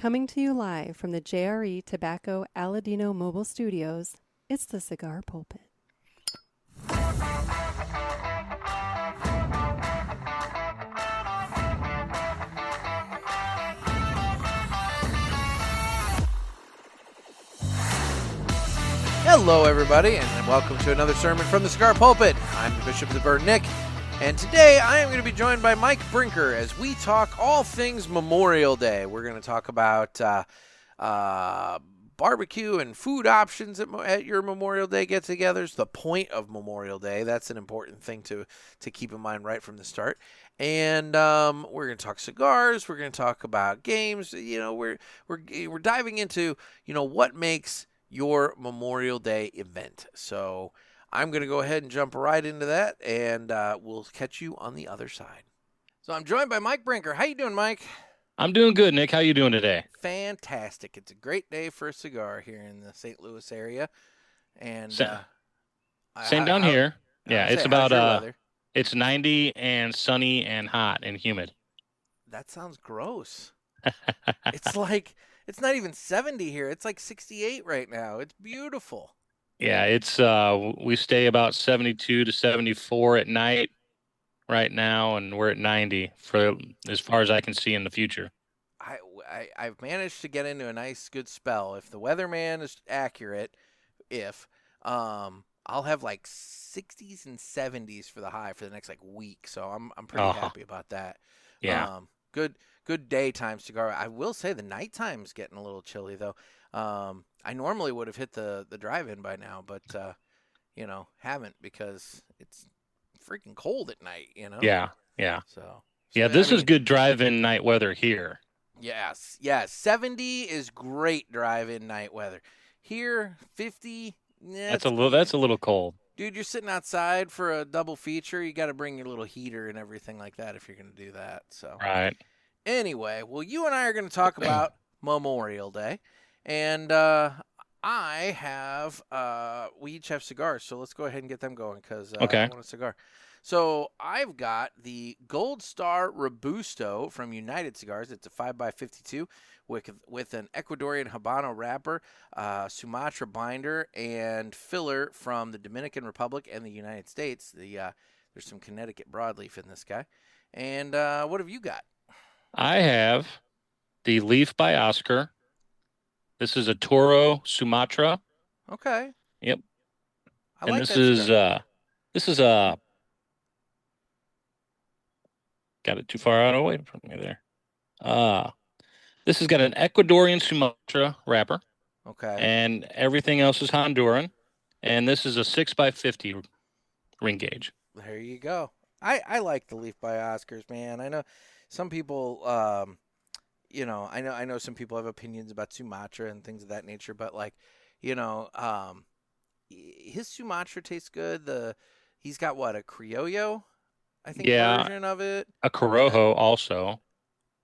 Coming to you live from the JRE Tobacco Aladino Mobile Studios, it's the Cigar Pulpit. Hello, everybody, and welcome to another sermon from the Cigar Pulpit. I'm the Bishop of the Bird, Nick, and today I am going to be joined by Mike Brinker as we talk all things Memorial Day. We're going to talk about barbecue and food options at your Memorial Day get-togethers, the point of Memorial Day. That's an important thing to keep in mind right from the start. And we're going to talk cigars. We're going to talk about games. You know, we're diving into, what makes your Memorial Day event. So I'm going to go ahead and jump right into that, and we'll catch you on the other side. So I'm joined by Mike Brinker. How you doing, Mike? I'm doing good, Nick. How you doing today? Fantastic. It's a great day for a cigar here in the St. Louis area. And same down here. Yeah, it's about weather? It's 90 and sunny and hot and humid. That sounds gross. It's not even 70 here. It's like 68 right now. It's beautiful. Yeah, it's we stay about 72 to 74 at night right now, and we're at 90 for as far as I can see in the future. I've managed to get into a nice good spell. If the weatherman is accurate, I'll have like 60s and 70s for the high for the next week. So I'm pretty happy about that. Yeah. Good daytime cigar. I will say the nighttime's getting a little chilly though. I normally would have hit the drive-in by now, but haven't because it's freaking cold at night. Yeah. So this is good drive-in night weather here. Yes. 70 is great drive-in night weather. Here, 50. That's a little cold. Dude, you're sitting outside for a double feature. You got to bring your little heater and everything like that if you're going to do that. So right. Anyway, well, you and I are going to talk about Memorial Day, and we each have cigars, so let's go ahead and get them going because I want a cigar. So I've got the Gold Star Robusto from United Cigars. It's a 5x52 with an Ecuadorian Habano wrapper, Sumatra binder, and filler from the Dominican Republic and the United States. There's some Connecticut broadleaf in this guy. And what have you got? I have the Leaf by Oscar. This is a Toro Sumatra. Okay. Yep. This is got it too far out away from me there. This has got an Ecuadorian Sumatra wrapper. Okay. And everything else is Honduran. And this is a 6x50 ring gauge. There you go. I like the Leaf by Oscars, man. I know some people, I know some people have opinions about Sumatra and things of that nature, but his Sumatra tastes good. He's got a Criollo, I think, version of it. A Corojo also.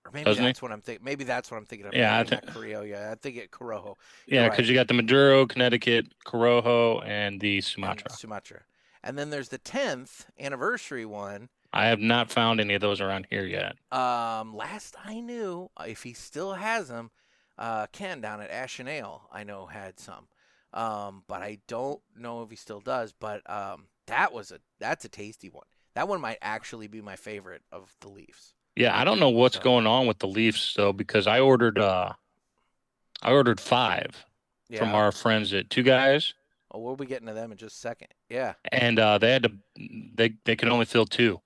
Or maybe that's what I'm thinking. Maybe that's what I'm thinking of. Yeah, not Criollo. I think it Corojo. Yeah, because you got the Maduro, Connecticut, Corojo, and the Sumatra. And then there's the 10th anniversary one. I have not found any of those around here yet. Last I knew, if he still has them, Ken down at Ash and Ale, I know had some. But I don't know if he still does. But that's a tasty one. That one might actually be my favorite of the Leafs. Yeah, I don't know what's going on with the Leafs though, because I ordered 5 from our friends at Two Guys. Oh, we'll be getting to them in just a second. Yeah. And they could only fill 2.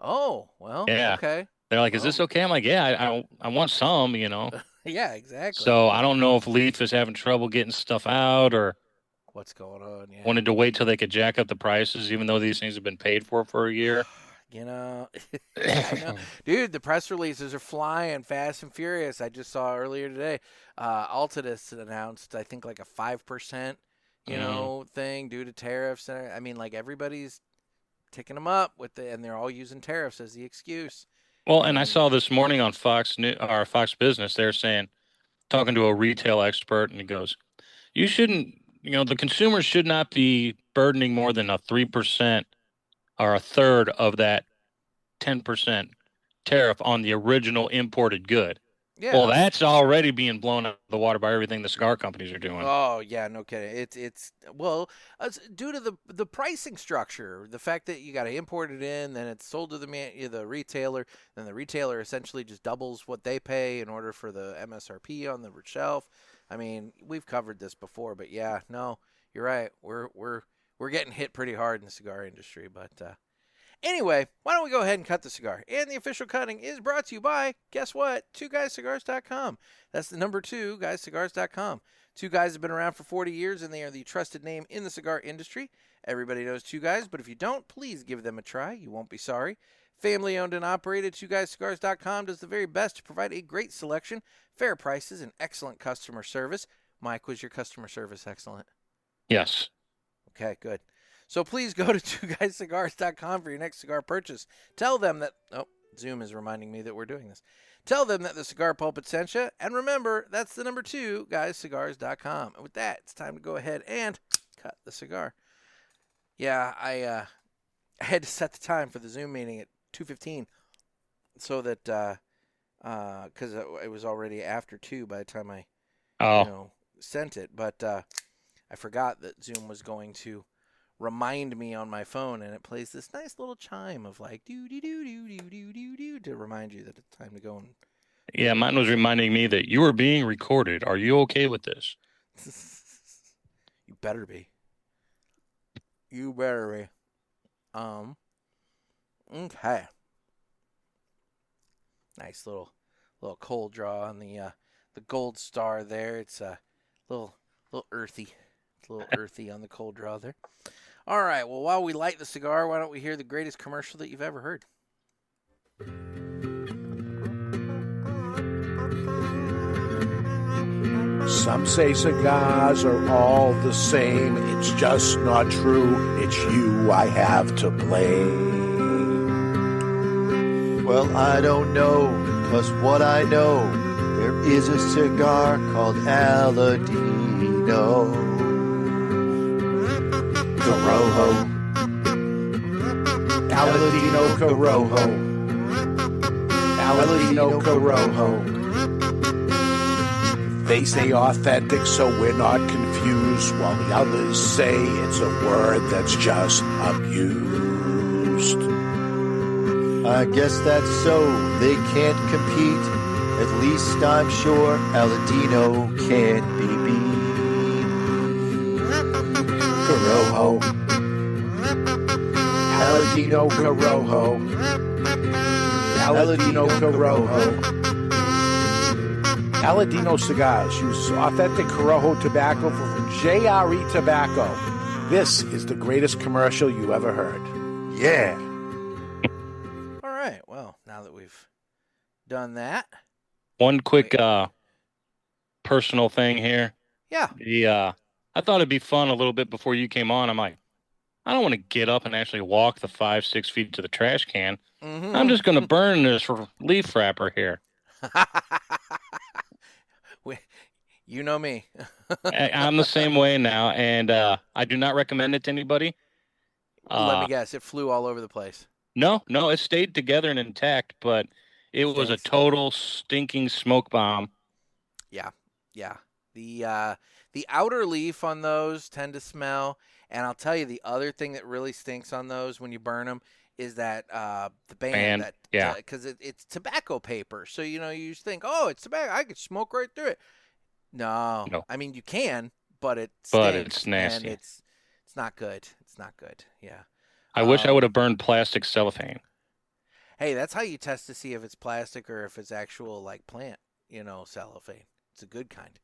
Oh, well, yeah. Okay. They're like, is this okay? I'm like, yeah, I want some, Yeah, exactly. So I don't know if Leaf is having trouble getting stuff out or what's going on. Yeah. Wanted to wait till they could jack up the prices, even though these things have been paid for a year. I know. Dude, the press releases are flying fast and furious. I just saw earlier today, Altadis announced, I think, a 5%, thing due to tariffs. I mean, everybody's ticking them up and they're all using tariffs as the excuse. Well, and I saw this morning on Fox Business, they're saying, talking to a retail expert, and he goes, you shouldn't, the consumers should not be burdening more than a 3% or a third of that 10% tariff on the original imported good. Well, Yeah. that's already being blown out of the water by everything the cigar companies are doing. Oh yeah, no kidding. It's well, it's due to the pricing structure, the fact that you got to import it in, then it's sold to the retailer, then the retailer essentially just doubles what they pay in order for the MSRP on the shelf. I mean, we've covered this before, but yeah, no, you're right. We're getting hit pretty hard in the cigar industry, but anyway, why don't we go ahead and cut the cigar? And the official cutting is brought to you by, guess what? 2guyscigars.com. That's the number 2, guyscigars.com. Two Guys have been around for 40 years, and they are the trusted name in the cigar industry. Everybody knows Two Guys, but if you don't, please give them a try. You won't be sorry. Family owned and operated, 2guyscigars.com does the very best to provide a great selection, fair prices, and excellent customer service. Mike, was your customer service excellent? Yes. Okay, good. So please go to 2guyscigars.com for your next cigar purchase. Tell them that, oh, Zoom is reminding me that we're doing this. Tell them that the Cigar Pulpit sent you. And remember, that's the number 2, guyscigars.com. And with that, it's time to go ahead and cut the cigar. Yeah, I had to set the time for the Zoom meeting at 2:15 so that, because it was already after 2 by the time I, sent it. But I forgot that Zoom was going to remind me on my phone, and it plays this nice little chime of like do do do do do do do do to remind you that it's time to go. And Yeah, mine was reminding me that you are being recorded. Are you okay with this? You better be. You better be. Okay. Nice little cold draw on the gold star there. It's a little earthy. It's a little earthy on the cold draw there. All right, well, while we light the cigar, why don't we hear the greatest commercial that you've ever heard? Some say cigars are all the same. It's just not true. It's you I have to blame. Well, I don't know, 'cause what I know, there is a cigar called Aladino. Corojo. Aladino Corojo. Aladino Corojo. They say authentic, so we're not confused, while the others say it's a word that's just abused. I guess that's so. They can't compete. At least I'm sure Aladino can't be beat. Corojo. Aladino Corojo. Aladino Corojo. Aladino Cigars uses authentic Corojo tobacco from JRE Tobacco. This is the greatest commercial you ever heard. Yeah. All right, well, now that we've done that. One quick personal thing here. Yeah. I thought it'd be fun a little bit before you came on. I'm like, I don't want to get up and actually walk the 5-6 feet to the trash can. Mm-hmm. I'm just going to burn this leaf wrapper here. You know me. I'm the same way now, and I do not recommend it to anybody. Let me guess, it flew all over the place. No, it stayed together and intact, but it was a total stinking smoke bomb. Yeah. The outer leaf on those tend to smell, and I'll tell you the other thing that really stinks on those when you burn them is that the band that because it's tobacco paper, so you just think, oh, it's tobacco, I could smoke right through it. No. I mean you can, but it stinks, but it's nasty. And it's not good. It's not good. Yeah. I wish I would have burned plastic cellophane. Hey, that's how you test to see if it's plastic or if it's actual like plant, cellophane. It's a good kind.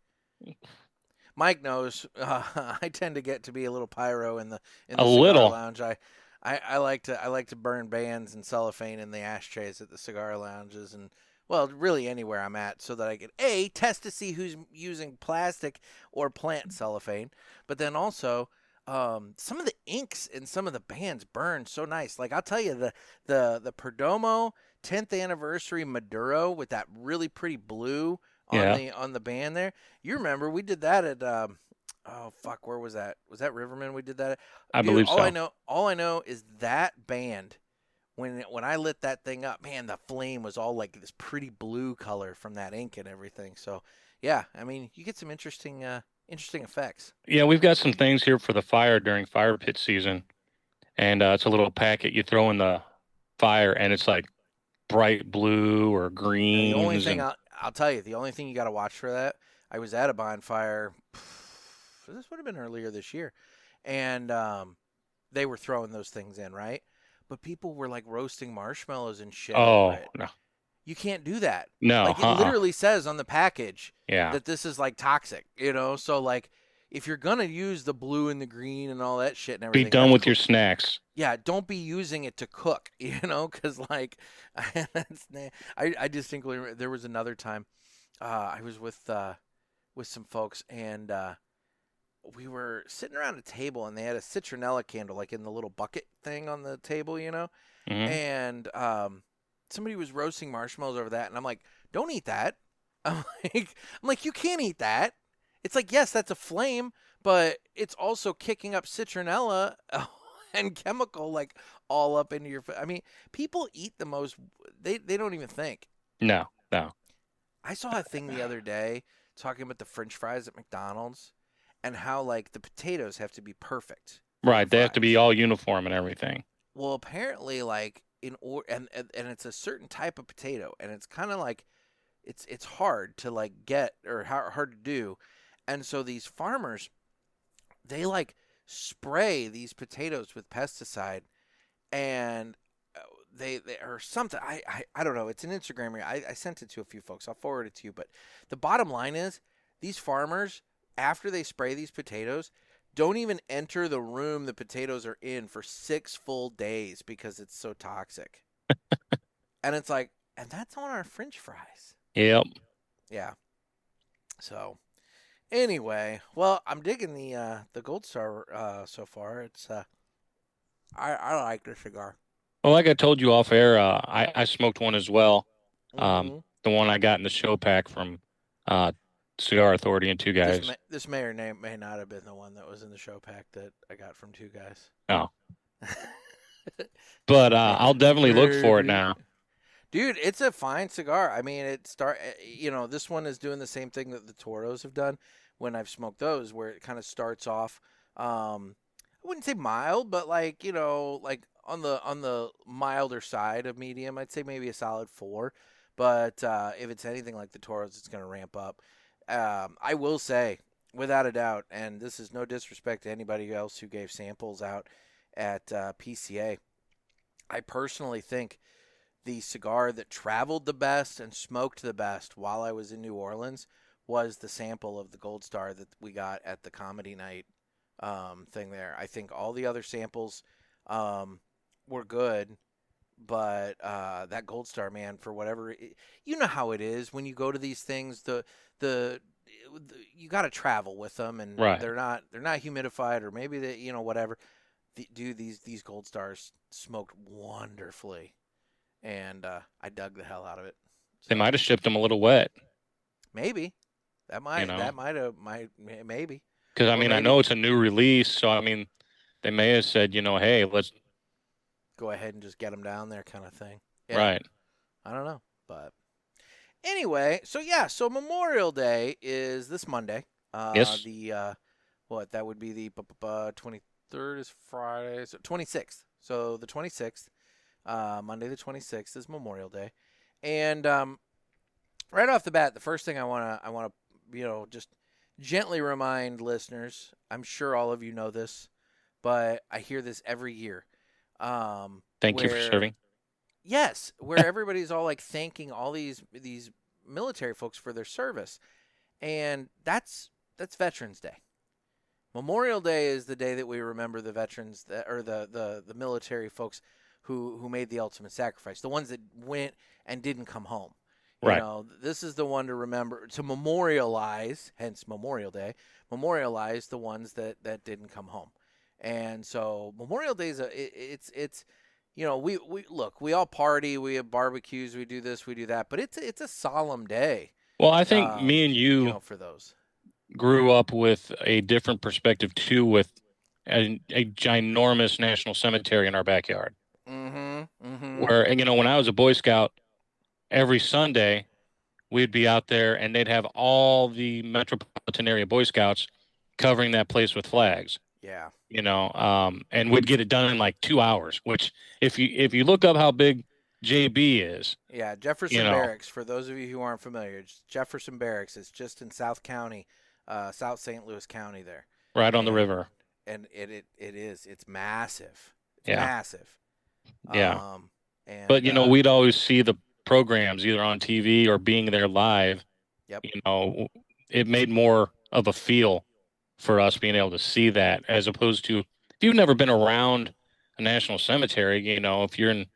Mike knows. I tend to get to be a little pyro in the cigar lounge. I like to burn bands and cellophane in the ashtrays at the cigar lounges and really anywhere I'm at, so that I can test to see who's using plastic or plant cellophane, but then also some of the inks in some of the bands burn so nice. Like I'll tell you the Perdomo 10th anniversary Maduro with that really pretty blue on the band there. You remember we did that at where was that? Was that Riverman we did that at? I believe so. All I know is that band when I lit that thing up, man, the flame was all like this pretty blue color from that ink and everything. So, yeah, I mean, you get some interesting effects. Yeah, we've got some things here for the fire during fire pit season, and it's a little packet you throw in the fire, and it's like bright blue or And greens. the only thing and I'll tell you, the only thing you got to watch for that, I was at a bonfire. This would have been earlier this year, and they were throwing those things in, right? But people were like roasting marshmallows and shit over it. no, You can't do that. no, Like it literally says on the package yeah, that this is like toxic, you know? So like if you're going to use the blue and the green and all that shit and be everything. done with your snacks. Yeah, don't be using it to cook, you know, cuz like I distinctly remember there was another time I was with some folks and we were sitting around a table and they had a citronella candle like in the little bucket thing on the table, you know? Mhm. And somebody was roasting marshmallows over that and I'm like, "Don't eat that." I'm like, "You can't eat that." It's like, "Yes, that's a flame, but it's also kicking up citronella and chemical like all up into your I mean, people eat the most they don't even think. No. I saw a thing the other day talking about the French fries at McDonald's and how like the potatoes have to be perfect. for Right, the they have to be fries. all uniform and everything. Well, apparently, like and it's a certain type of potato, and it's kind of like it's hard to like get or hard to do, and so these farmers they like spray these potatoes with pesticide, and they or something. I don't know. It's an Instagram reel. I sent it to a few folks. I'll forward it to you. But the bottom line is these farmers after they spray these potatoes don't even enter the room the potatoes are in for 6 full days because it's so toxic. And it's like, and that's on our French fries. Yep. Yeah. So anyway, well, I'm digging the Gold Star so far. It's I like the cigar. Well, like I told you off air, I smoked one as well. Mhm. The one I got in the show pack from Cigar Authority and Two Guys. This may or may not have been the one that was in the show pack that I got from Two Guys. Oh, but I'll definitely look for it now. Dude, it's a fine cigar. I mean, this one is doing the same thing that the Toros have done when I've smoked those, where it kind of starts off, I wouldn't say mild, but like, like on the milder side of medium. I'd say maybe a solid 4. But if it's anything like the Toros, it's going to ramp up. I will say, without a doubt, and this is no disrespect to anybody else who gave samples out at PCA, I personally think the cigar that traveled the best and smoked the best while I was in New Orleans was the sample of the Gold Star that we got at the comedy night thing there. I think all the other samples were good, but that Gold Star, man, for whatever you know how it is when you go to these things, the you got to travel with them, and Right. they're not humidified, or maybe they whatever. Dude, these Gold Stars smoked wonderfully, and I dug the hell out of it. So, They might have shipped them a little wet. maybe that might maybe. Because, I Or mean, I maybe- know it's a new release, so, I mean, they may have said, hey, let's. Go ahead and just get them down there, kind of thing. Yeah. Right. I don't know, but anyway, so Memorial Day is this Monday. Yes. That would be the 23rd is Friday, so 26th. So the 26th, Monday the 26th is Memorial Day, and right off the bat, the first thing I want to just gently remind listeners. I'm sure all of you know this, but I hear this every year. Thank you for serving. Yes, where everybody's all like thanking all these military folks for their service, and that's Veterans Day. Memorial Day is the day that we remember the veterans or the military folks who made the ultimate sacrifice, the ones that went and didn't come home. Right. This is the one to remember, to memorialize, hence Memorial Day, memorialize the ones that didn't come home. And so Memorial Day is it's we all party, we have barbecues, we do this, we do that, but it's a solemn day. Well, I think me and you for those grew up with a different perspective too, with a ginormous national cemetery in our backyard. Mm-hmm. Mm-hmm. Where, and, when I was a Boy Scout, every Sunday we'd be out there and they'd have all the metropolitan area Boy Scouts covering that place with flags. Yeah. And we'd get it done in like 2 hours, which if you look up how big JB is, Yeah, Jefferson Barracks, for those of you who aren't familiar, Jefferson Barracks is just in South County, South St. Louis County there. right on the river. And it is. It's massive. It's Yeah. massive. Yeah. And But, we'd always see the programs either on TV or being there live. Yep. It made more of a feel for us being able to see that, as opposed to if you've never been around a national cemetery, if you're in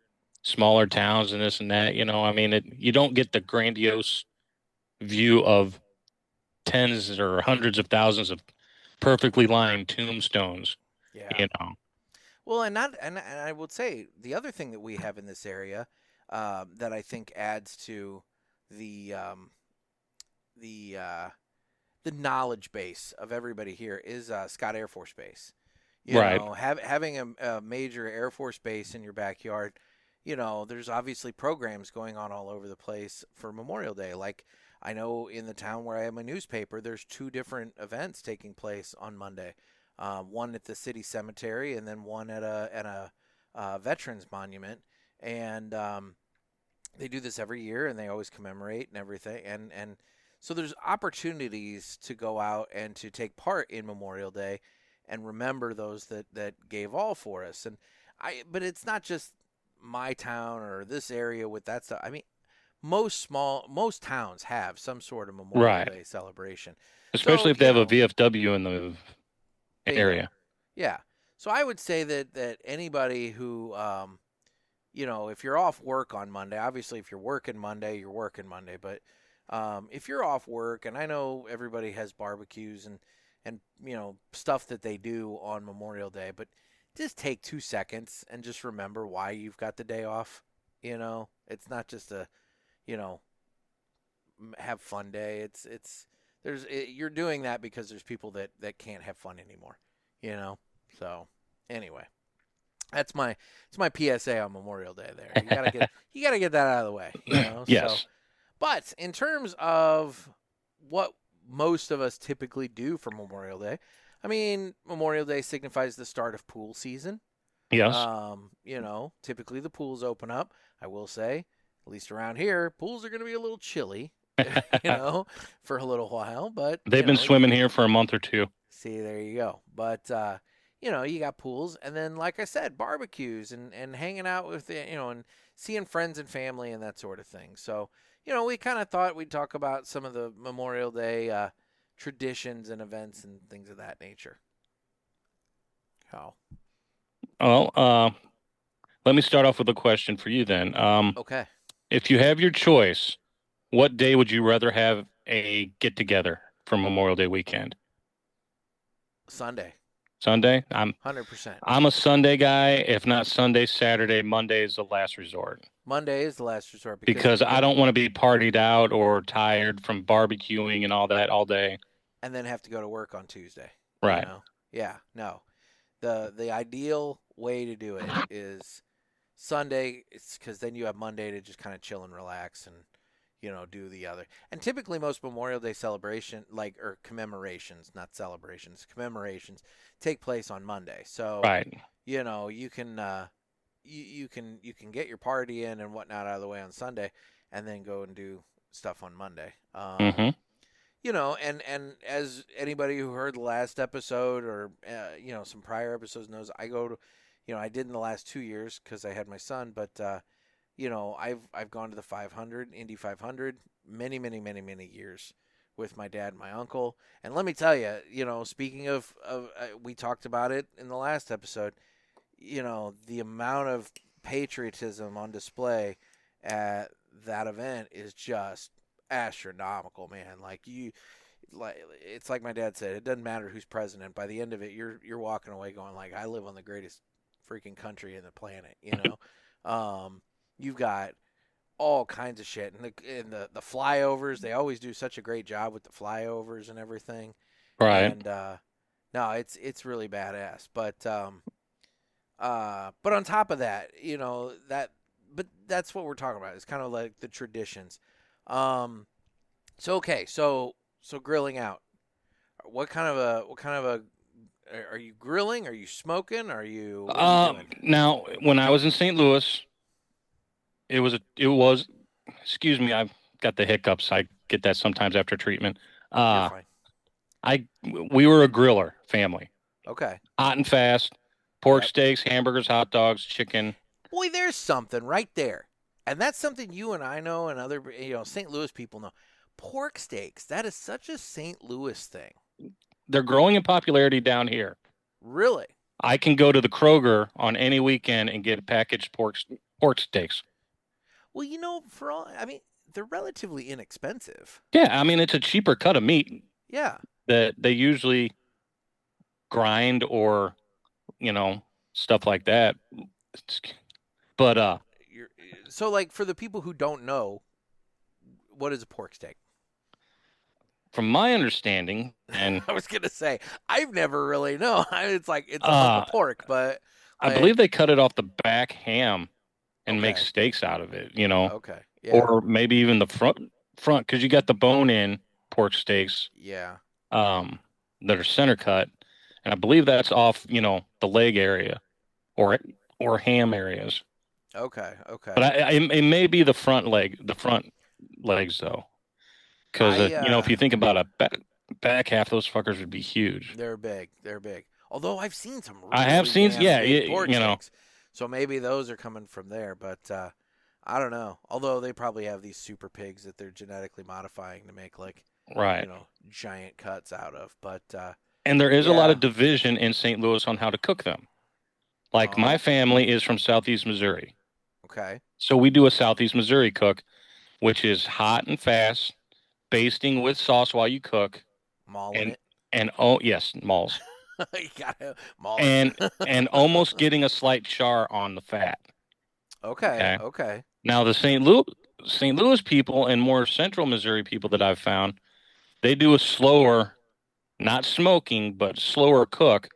smaller towns and this and that, you don't get the grandiose view of tens or hundreds of thousands of perfectly lined tombstones. Yeah. Well, and I would say the other thing that we have in this area that I think adds to the knowledge base of everybody here is Scott Air Force Base. Right. Having a major Air Force base in your backyard, there's obviously programs going on all over the place for Memorial Day. Like I know in the town where I have my newspaper, there's 2 different events taking place on Monday. One at the city cemetery and then one at a veterans monument. And they do this every year and they always commemorate and everything. And so there's opportunities to go out and to take part in Memorial Day and remember those that gave all for us. But it's not just my town or this area with that stuff. I mean, most towns have some sort of Memorial Day celebration. Especially if they have a VFW in the area. Yeah. So I would say that anybody who, if you're off work on Monday, obviously if you're working Monday, you're working Monday. But if you're off work, and I know everybody has barbecues and stuff that they do on Memorial Day, but just take 2 seconds and just remember why you've got the day off. It's not just a, have fun day. You're doing that because there's people that can't have fun anymore, So anyway, it's my PSA on Memorial Day there. You gotta get that out of the way, Yes. So, but in terms of what most of us typically do for Memorial Day, I mean, Memorial Day signifies the start of pool season. Yes. Typically the pools open up. I will say, at least around here, pools are going to be a little chilly, for a little while. But they've been swimming here for a month or 2. See, there you go. But you got pools, and then, like I said, barbecues and hanging out with and seeing friends and family and that sort of thing. So, we kind of thought we'd talk about some of the Memorial Day traditions and events and things of that nature. How? Well, let me start off with a question for you then. Okay. If you have your choice, what day would you rather have a get-together for Memorial Day weekend? Sunday. Sunday? 100%. I'm a Sunday guy. If not Sunday, Saturday, Monday is the last resort. Monday is the last resort. Because I don't want to be partied out or tired from barbecuing and all that all day. And then have to go to work on Tuesday. Right. Yeah, no. The ideal way to do it is Sunday, because then you have Monday to just kind of chill and relax and, do the other. And typically most Memorial Day celebration, or commemorations, not celebrations, commemorations take place on Monday. So, right. You can you can get your party in and whatnot out of the way on Sunday and then go and do stuff on Monday. And as anybody who heard the last episode or, some prior episodes knows, I go to, I did in the last 2 years because I had my son, but, I've gone to the 500, Indy 500, many, many, many, many years with my dad and my uncle. And let me tell you, speaking of we talked about it in the last episode, the amount of patriotism on display at that event is just astronomical, man. It's like my dad said, it doesn't matter who's president. By the end of it, you're walking away going like, I live on the greatest freaking country in the planet, You've got all kinds of shit, and the flyovers. They always do such a great job with the flyovers and everything. Right. And no, it's really badass. But But on top of that, but that's what we're talking about. It's kind of like the traditions. So okay, so grilling out. What kind of a are you grilling? Are you smoking? What are you doing? Now, when I was in St. Louis, it was, excuse me, I've got the hiccups. I get that sometimes after treatment. You're fine. We were a griller family, Okay. hot and fast, pork Yep. steaks, hamburgers, hot dogs, chicken. Boy, there's something right there. And that's something you and I know and other, St. Louis people know. Pork steaks, that is such a St. Louis thing. They're growing in popularity down here. Really? I can go to the Kroger on any weekend and get packaged pork steaks. Well, they're relatively inexpensive. Yeah, I mean, it's a cheaper cut of meat Yeah. that they usually grind or, stuff like that. But So, like, for the people who don't know, what is a pork steak? from my understanding, and I was gonna say I've never really known. It's like it's a hunk of pork, but I believe they cut it off the back ham and make Okay. steaks out of it. Okay. Yeah. Or maybe even the front because you got the bone-in pork steaks Yeah. that are center cut, and I believe that's off the leg area or ham areas. Okay. Okay. But it may be the front legs though, because if you think about a back half, those fuckers would be huge. They're big. They're big. Although I've seen some. Really I have seen, damn big yeah, pork steaks. So maybe those are coming from there, but I don't know. Although they probably have these super pigs that they're genetically modifying to make right, giant cuts out of. But and there is a yeah. lot of division in St. Louis on how to cook them. Like my family is from Southeast Missouri. Okay. So we do a Southeast Missouri cook, which is hot and fast, basting with sauce while you cook. Mauling it. And oh yes, malls. You gotta maul and it. and almost getting a slight char on the fat. Okay. Now the St. Louis people and more central Missouri people that I've found, they do a slower, not smoking, but slower cook,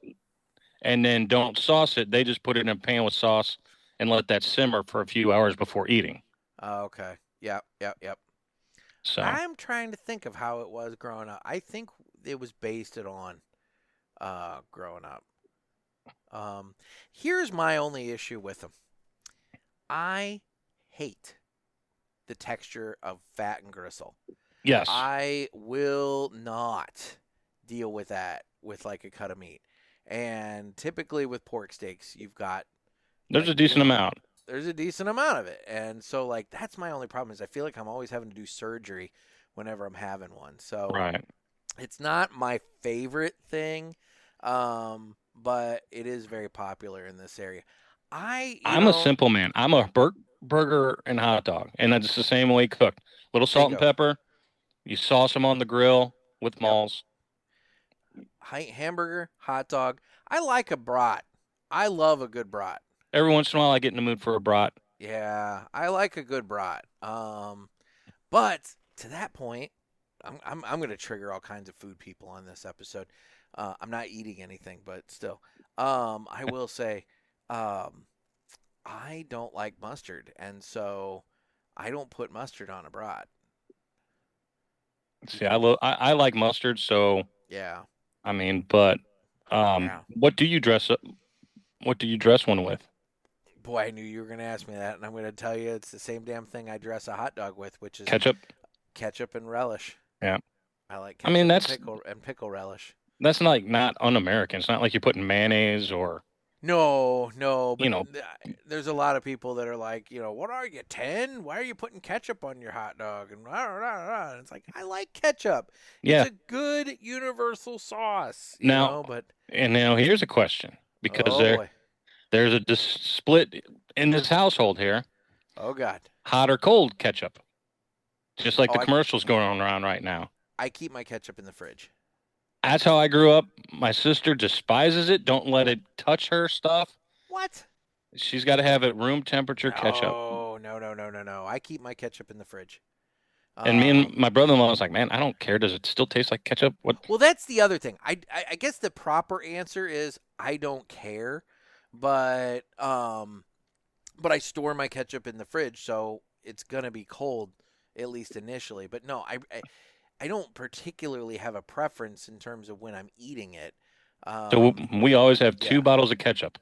and then don't sauce it. They just put it in a pan with sauce and let that simmer for a few hours before eating. Okay. Yep. So I'm trying to think of how it was growing up. I think it was based it on growing up. Here's my only issue with them. I hate the texture of fat and gristle. yes, I will not deal with that with like a cut of meat. And typically with pork steaks, you've got there's a decent amount. There's a decent amount of it. And so like that's my only problem is I feel like I'm always having to do surgery whenever I'm having one. So Right. it's not my favorite thing, but it is very popular in this area. I'm a simple man. I'm a burger and hot dog, and that's the same way cooked. Little salt and pepper. You sauce them on the grill with malls. Hamburger, hot dog. I like a brat. I love a good brat. Every once in a while, I get in the mood for a brat. Yeah, I like a good brat. But to that point, I'm going to trigger all kinds of food people on this episode. I'm not eating anything, but still, I will say, I don't like mustard, and so I don't put mustard on a brat. See, I like mustard, so Yeah. I mean, but what do you dress up? What do you dress one with? Boy, I knew you were going to ask me that, and I'm going to tell you it's the same damn thing I dress a hot dog with, which is ketchup and relish. Yeah. I like ketchup that's and pickle relish. That's not un-American. It's not like you're putting mayonnaise or No, but there's a lot of people that are like, what are you, 10? Why are you putting ketchup on your hot dog? And it's like, I like ketchup. Yeah. It's a good universal sauce. Now here's a question, because there's a split in this household here. Oh, God. Hot or cold ketchup? Just like the commercials going on around right now. I keep my ketchup in the fridge. That's how I grew up. My sister despises it. Don't let it touch her stuff. What? She's got to have it room temperature ketchup. Oh, no. I keep my ketchup in the fridge. And me and my brother-in-law was like, man, I don't care. Does it still taste like ketchup? What? Well, that's the other thing. I guess the proper answer is I don't care. but I store my ketchup in the fridge, so it's gonna be cold at least initially. But no, I don't particularly have a preference in terms of when I'm eating it. So we always have Yeah. 2 bottles of ketchup.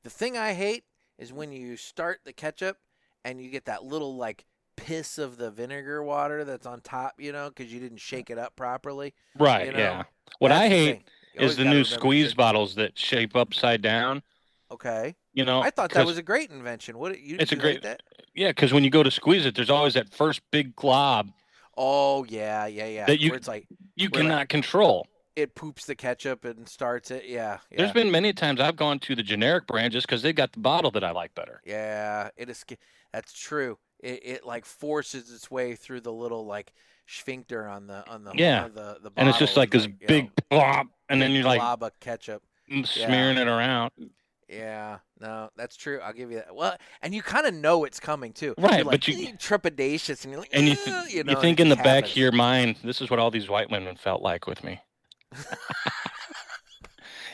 The thing I hate is when you start the ketchup and you get that little like piss of the vinegar water that's on top, because you didn't shake it up properly. Right, You know, yeah. What that's I the hate thing. You is always the got to new remember to squeeze shake them. bottles that shape upside down, Okay. you know, I thought that because was a great invention. What you it's a you hate great, that? yeah, because when you go to squeeze it, there's always that first big glob Oh yeah. that Where it's like you where like cannot control. it poops the ketchup and starts it. Yeah, There's yeah, been many times I've gone to the generic brand just because they got the bottle that I like better. yeah. It is. That's true. It like forces its way through the little like sphincter on the Yeah, the and it's just bottle like and this like big plop, and then big you're like glob of ketchup. Yeah, smearing it around. yeah. No, that's true. I'll give you that. Well, and you kind of know it's coming too. You're Right, like but trepidatious, and you're like, and you you know, and it think in just the back of happens. your mind, this is what all these white women felt like with me.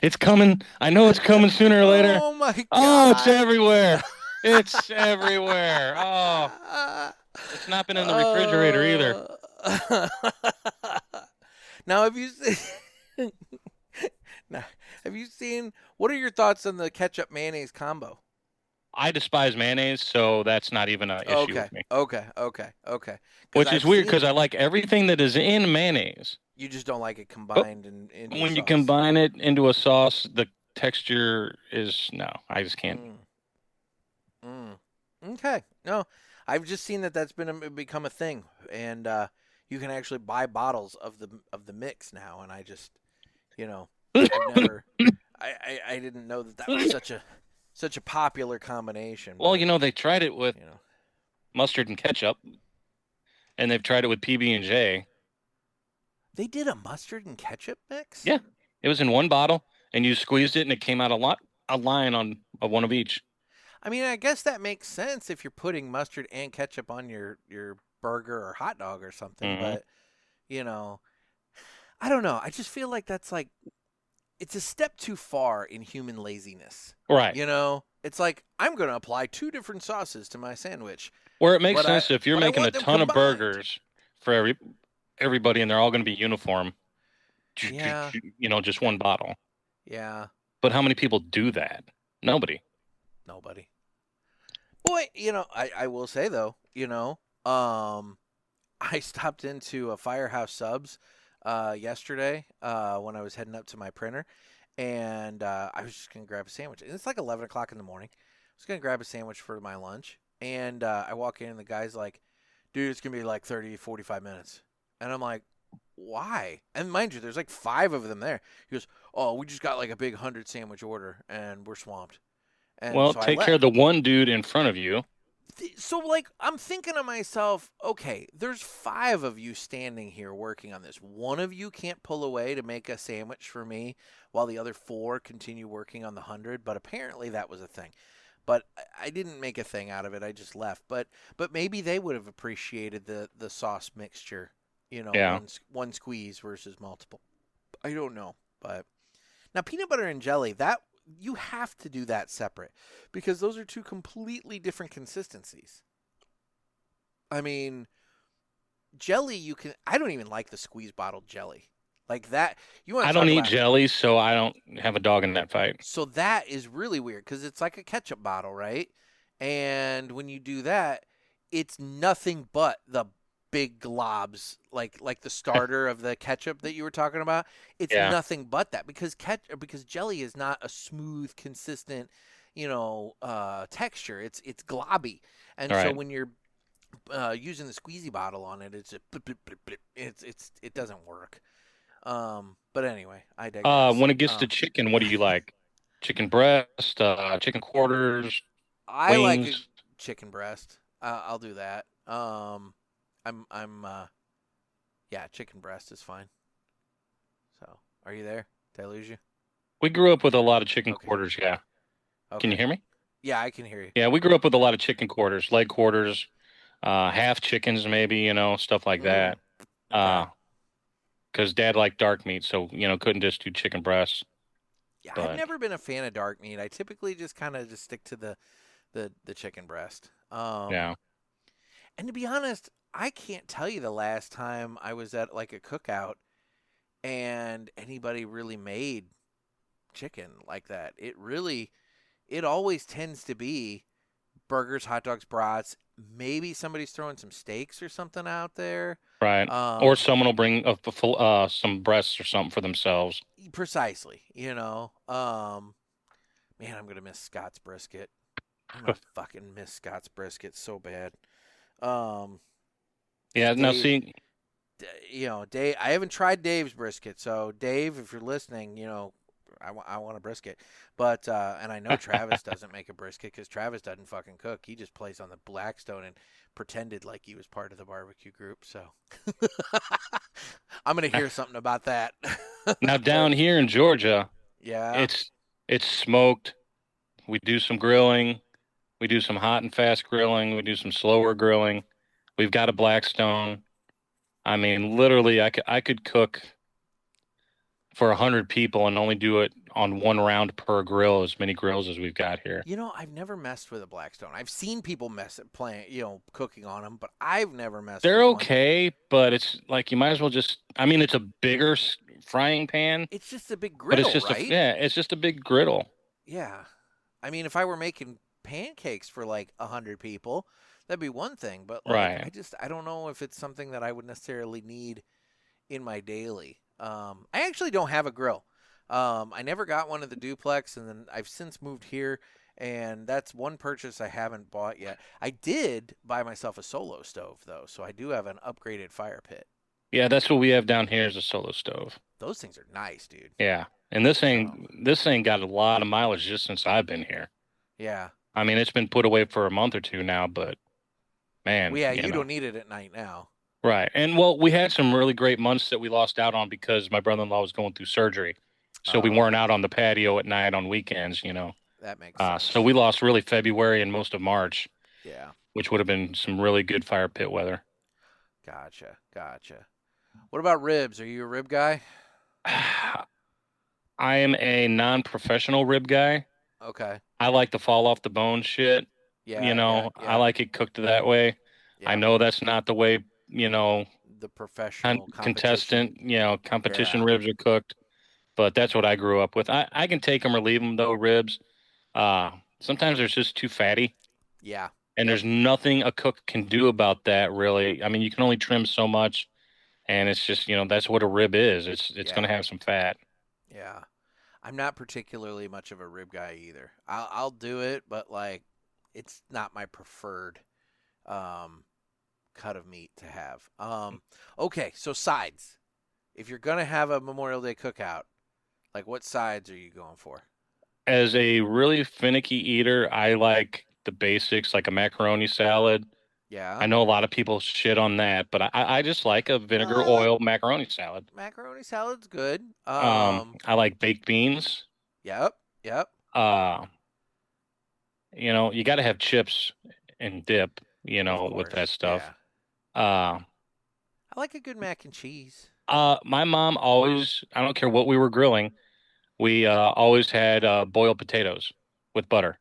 It's coming. I know it's coming sooner or later. Oh my Oh, it's god. everywhere. It's everywhere. Oh, it's not been in the refrigerator either. Uh, now, have you seen? Now, have you seen? What are your thoughts on the ketchup mayonnaise combo? I despise mayonnaise, so that's not even an issue Okay, with me. okay. Because Which is I've weird seen because it. I like everything that is in mayonnaise. You just don't like it But combined into a when you sauce. combine it into a sauce, the texture is no, I just can't. Mm, mm. Okay, no, I've just seen that that's become a thing, and you can actually buy bottles of the mix now. And I just, you know, I've never, I didn't know that was such a popular combination. Well, But they tried it with you know, mustard and ketchup, and they've tried it with PB&J. they did a mustard and ketchup mix. Yeah, it was in one bottle, and you squeezed it, and it came out a line of one of each. I mean, I guess that makes sense if you're putting mustard and ketchup on your burger or hot dog or something. Hmm. But you know, I don't know. I just feel like that's like it's a step too far in human laziness. Right. It's like I'm going to apply 2 different sauces to my sandwich, Where it makes but sense if you're but I making a want them ton of combined. burgers for everybody, and they're all going to be uniform. Yeah. Just one bottle. Yeah. But how many people do that? Nobody. Nobody. Boy, I will say though, I stopped into a Firehouse Subs yesterday when I was heading up to my printer, and I was just gonna grab a sandwich. And it's like 11 o'clock in the morning. I was gonna grab a sandwich for my lunch, and I walk in, and the guy's like, "Dude, it's gonna be like 30, 45 minutes," and I'm like, "Why?" And mind you, there's like 5 of them there. He goes, "Oh, we just got like a big 100 sandwich order, and we're swamped." And Well, so I take care of left. the one dude in front of you. So like I'm thinking to myself, okay, there's 5 of you standing here working on this. One of you can't pull away to make a sandwich for me while the other 4 continue working on the 100, but apparently that was a thing. But I didn't make a thing out of it. I just left. But maybe they would have appreciated the sauce mixture, Yeah. one squeeze versus multiple. I don't know. But now peanut butter and jelly, that you have to do that separate because those are 2 completely different consistencies. I mean, jelly I don't even like the squeeze bottle jelly. Like that, you want I to don't talk eat about. jelly, so I don't have a dog in that fight. So that is really weird because it's like a ketchup bottle, right? And when you do that, it's nothing but the big globs, like the starter of the ketchup that you were talking about. It's Yeah. nothing but that because jelly is not a smooth, consistent, texture. It's globby, and so Right. when you're using the squeezy bottle on it, it's a blip, blip, blip, blip. It doesn't work. But anyway, I digress. When it gets to chicken, what do you like? Chicken breast, chicken quarters, I like a wings. chicken breast. I'll do that. I'm yeah, chicken breast is fine. So, are you there? Did I lose you? We grew up with a lot of chicken Okay. quarters. Yeah. Can you Okay. hear me? Yeah, I can hear you. Yeah, we grew up with a lot of chicken quarters, leg quarters, half chickens, maybe, stuff like that. Okay. Because Dad liked dark meat, so couldn't just do chicken breasts. Yeah, I've But never been a fan of dark meat. I typically just kind of just stick to the chicken breast. yeah, And to be honest, I can't tell you the last time I was at like a cookout and anybody really made chicken like that. It always tends to be burgers, hot dogs, brats. Maybe somebody's throwing some steaks or something out there. right. Or someone will bring some breasts or something for themselves. Precisely, man, I'm gonna miss Scott's brisket. I'm gonna fucking miss Scott's brisket so bad. Um, Yeah, now Dave, see, Dave. I haven't tried Dave's brisket, so Dave, if you're listening, I want a brisket. But and I know Travis doesn't make a brisket because Travis doesn't fucking cook. He just plays on the Blackstone and pretended like he was part of the barbecue group. So I'm gonna hear something about that. now down here in Georgia, Yeah. it's smoked. We do some grilling. We do some hot and fast grilling. We do some slower grilling. We've got a Blackstone. I mean, literally, I could cook for 100 people and only do it on one round per grill, as many grills as we've got here. I've never messed with a Blackstone. I've seen people cooking on them, but I've never messed They're with one. okay, but it's like you might as well just. I mean, it's a bigger frying pan, It's just a big but griddle, it's just right? it's just a big griddle. Yeah. I mean, if I were making pancakes for like 100 people, that'd be one thing. But like, Right. I don't know if it's something that I would necessarily need in my daily. I actually don't have a grill. I never got one of the duplex, and then I've since moved here, and that's one purchase I haven't bought yet. I did buy myself a solo stove though, so I do have an upgraded fire pit. Yeah, that's what we have down here is a solo stove. Those things are nice, dude. Yeah, and this So, thing got a lot of mileage just since I've been here. yeah. I mean, it's been put away for a month or two now, but man, Well, yeah, you you know. don't need it at night now. Right. And well, we had some really great months that we lost out on because my brother-in-law was going through surgery. So we weren't out on the patio at night on weekends, That makes sense. So we lost really February and most of March, Yeah. which would have been some really good fire pit weather. Gotcha. What about ribs? Are you a rib guy? I am a non-professional rib guy. Okay. I like the fall off the bone shit. Yeah. I like it cooked that way. Yeah. I know that's not the way, The professional contestant, competition Yeah. ribs are cooked, but that's what I grew up with. I can take them or leave them though, ribs. Sometimes they're just too fatty, Yeah. and there's nothing a cook can do about that really. I mean, you can only trim so much, and it's just, that's what a rib is. It's Yeah. going to have some fat. Yeah. I'm not particularly much of a rib guy either. I'll do it, but like it's not my preferred cut of meat to have. Okay, so sides. If you're gonna have a Memorial Day cookout, like what sides are you going for? As a really finicky eater, I like the basics, like a macaroni salad. Yeah. I know a lot of people shit on that, but I just like a vinegar oil macaroni salad. Macaroni salad's good. I like baked beans. Yep. You got to have chips and dip, Of with course, that stuff. yeah. I like a good mac and cheese. My mom always, I don't care what we were grilling, we always had boiled potatoes with butter.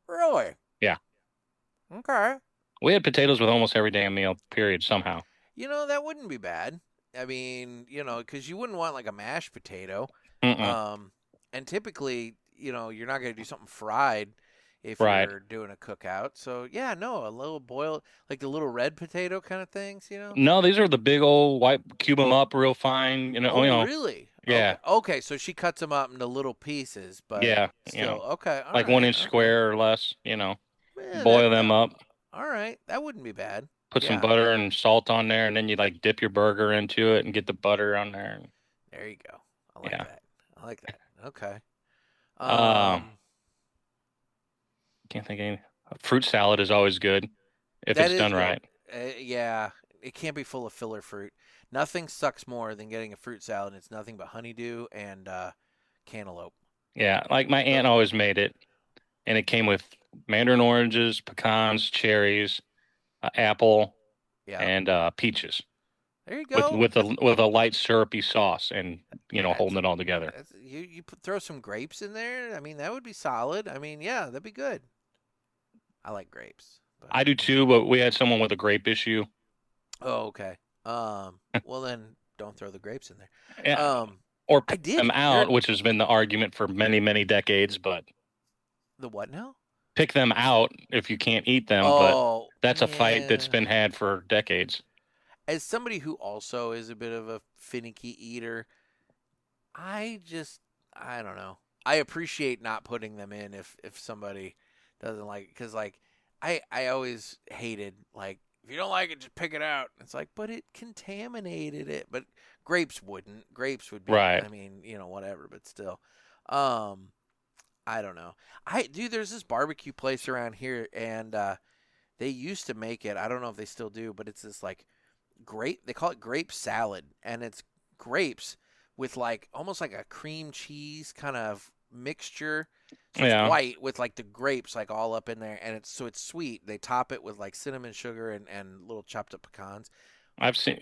Really? Yeah. Okay. We had potatoes with almost every damn meal, period, somehow. That wouldn't be bad. I mean, because you wouldn't want like a mashed potato. Mm-mm. And typically, you're not going to do something fried if Right. you're doing a cookout. So, yeah, no, a little boiled, like the little red potato kind of things, No, these are the big old white, cube them up real fine. Oh, really? Yeah. Okay, so she cuts them up into little pieces, but Yeah, still, okay. all like right, 1 inch okay. square or less, Yeah, boil them up, All right, that wouldn't be bad. put some Yeah. butter and salt on there, and then you like dip your burger into it and get the butter on there. There you go. I like Yeah. that. I like that. Okay. Can't think of any. Fruit salad is always good if That it's is done good. right. Yeah, it can't be full of filler fruit. Nothing sucks more than getting a fruit salad. It's nothing but honeydew and cantaloupe. Yeah, like my aunt always made it, and it came with mandarin oranges, pecans, cherries, apple, Yeah. and peaches. There you go. with a light syrupy sauce, and holding it all together. Throw some grapes in there. I mean, that would be solid. I mean, yeah, that'd be good. I like grapes. But... I do too, but we had someone with a grape issue. Oh, okay. Well then, don't throw the grapes in there. Yeah. Or pick them out, which has been the argument for many, many decades. But the what now? Pick them out if you can't eat them. But that's a fight that's been had for decades. As somebody who also is a bit of a finicky eater, I don't know. I appreciate not putting them in if somebody doesn't like it, because like I always hated like, if you don't like it, just pick it out. It's like, but it contaminated it. But grapes wouldn't. Grapes would be, right. I mean, whatever, but still. I don't know. There's this barbecue place around here, and they used to make it. I don't know if they still do, but it's this like they call it grape salad, and it's grapes with like almost like a cream cheese kind of mixture. So it's white with like the grapes like all up in there, and it's sweet. They top it with like cinnamon sugar and little chopped up pecans. I've seen,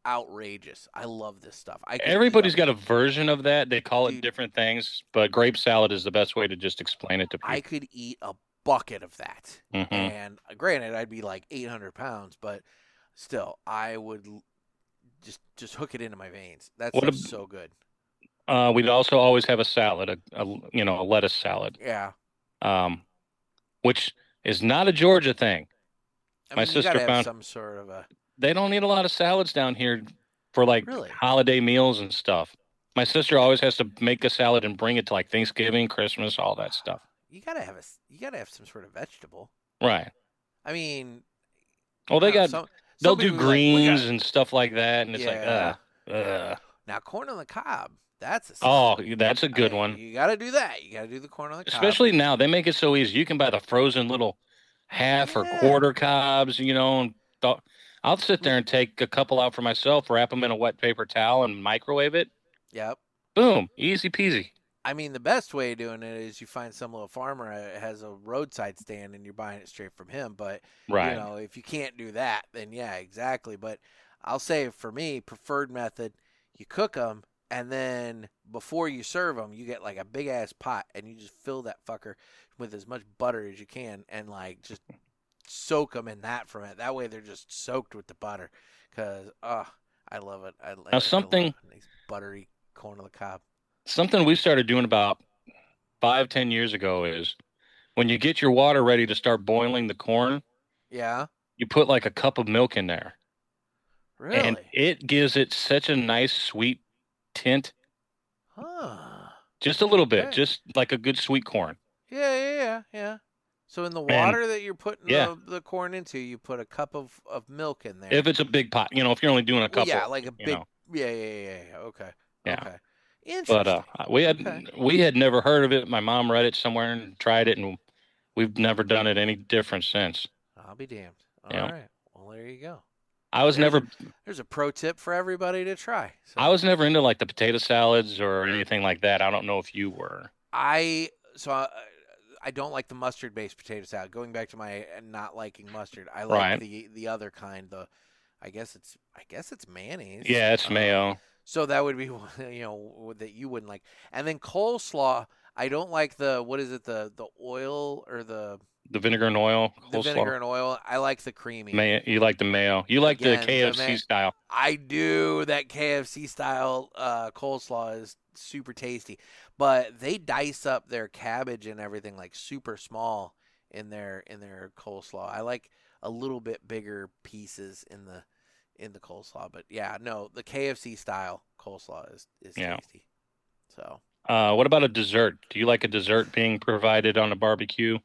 outrageous. I love this stuff. Everybody's got a version of that. They call it different things, but grape salad is the best way to just explain it to people. I could eat a bucket of that, and granted, I'd be like 800 pounds, but still, I would just hook it into my veins. That's so good. We'd also always have a salad, a lettuce salad. Yeah. Which is not a Georgia thing. I mean, my sister found some sort of a. They don't eat a lot of salads down here for like holiday meals and stuff. My sister always has to make a salad and bring it to like Thanksgiving, Christmas, all that stuff. You gotta have some sort of vegetable. Right. I mean. Well, they'll do greens and stuff like that, and it's like, Now, corn on the cob. That's a good one. You got to do that. You got to do the corn on the cob. Especially now, they make it so easy. You can buy the frozen little half or quarter cobs, and I'll sit there and take a couple out for myself, wrap them in a wet paper towel, and microwave it. Yep. Boom. Easy peasy. I mean, the best way of doing it is you find some little farmer that has a roadside stand and you're buying it straight from him. But, if you can't do that, then yeah, exactly. But I'll say for me, preferred method, you cook them. And then before you serve them, you get like a big ass pot, and you just fill that fucker with as much butter as you can, and like just soak them in that from it. That way they're just soaked with the butter. Cause I love it. I love nice buttery corn on the cob. Something we started doing about 5-10 years ago is when you get your water ready to start boiling the corn. Yeah. You put like a cup of milk in there. Really? And it gives it such a nice sweet tint. Just a little bit, just like a good sweet corn. Yeah. So in the water that you're putting the corn into, you put a cup of milk in there. If it's a big pot, if you're only doing a couple. Yeah, like a big. Yeah. Okay. Yeah. Okay. Interesting. But we had never heard of it. My mom read it somewhere and tried it, and we've never done it any different since. I'll be damned. All right. Well, there you go. There's a pro tip for everybody to try. So. I was never into like the potato salads or anything like that. I don't know if you were. I don't like the mustard-based potato salad. Going back to my not liking mustard, I like the other kind. I guess it's mayonnaise. Yeah, it's mayo. So that would be that you wouldn't like. And then coleslaw, I don't like the oil or the vinegar and oil. The vinegar and oil. I like the creamy. Mayo. You like the mayo. You like the KFC style. I do. That KFC style coleslaw is super tasty. But they dice up their cabbage and everything like super small in their coleslaw. I like a little bit bigger pieces in the coleslaw. But yeah, no, the KFC style coleslaw is tasty. So. What about a dessert? Do you like a dessert being provided on a barbecue?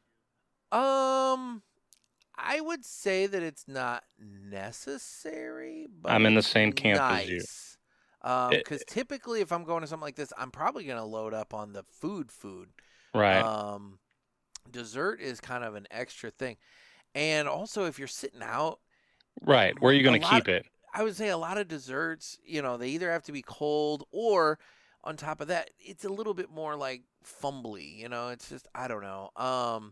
I would say that it's not necessary, but I'm in the same camp as you. Because typically if I'm going to something like this, I'm probably going to load up on the food. Right. Dessert is kind of an extra thing. And also if you're sitting out. Right. Where are you going to keep it? I would say a lot of desserts, they either have to be cold or on top of that, it's a little bit more like fumbly, it's just, I don't know.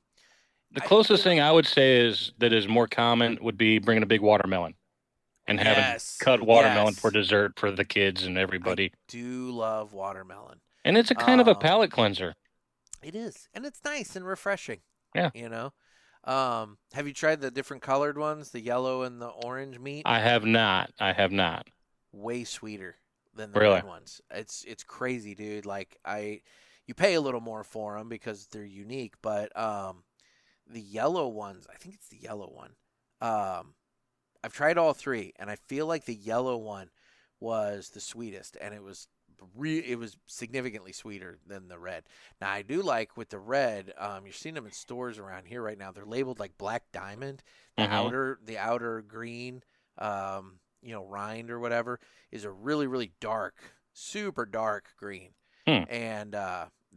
The closest thing I would say is more common would be bringing a big watermelon and having Yes. cut watermelon Yes. for dessert for the kids and I everybody. do love watermelon. And it's a kind of a Um, palate cleanser. it is, and it's nice and refreshing. Yeah. You know. Have you tried the different colored ones, the yellow and the orange meat? I have not. I have not. Way sweeter than the Really? red ones. It's crazy, dude. Like you pay a little more for them because they're unique, but the yellow ones, I think it's the yellow one. I've tried all three, and I feel like the yellow one was the sweetest, and it was significantly sweeter than the red. Now I do like with the red, you're seeing them in stores around here right now. They're labeled like Black Diamond. The outer green, rind or whatever is a really really dark, super dark green, and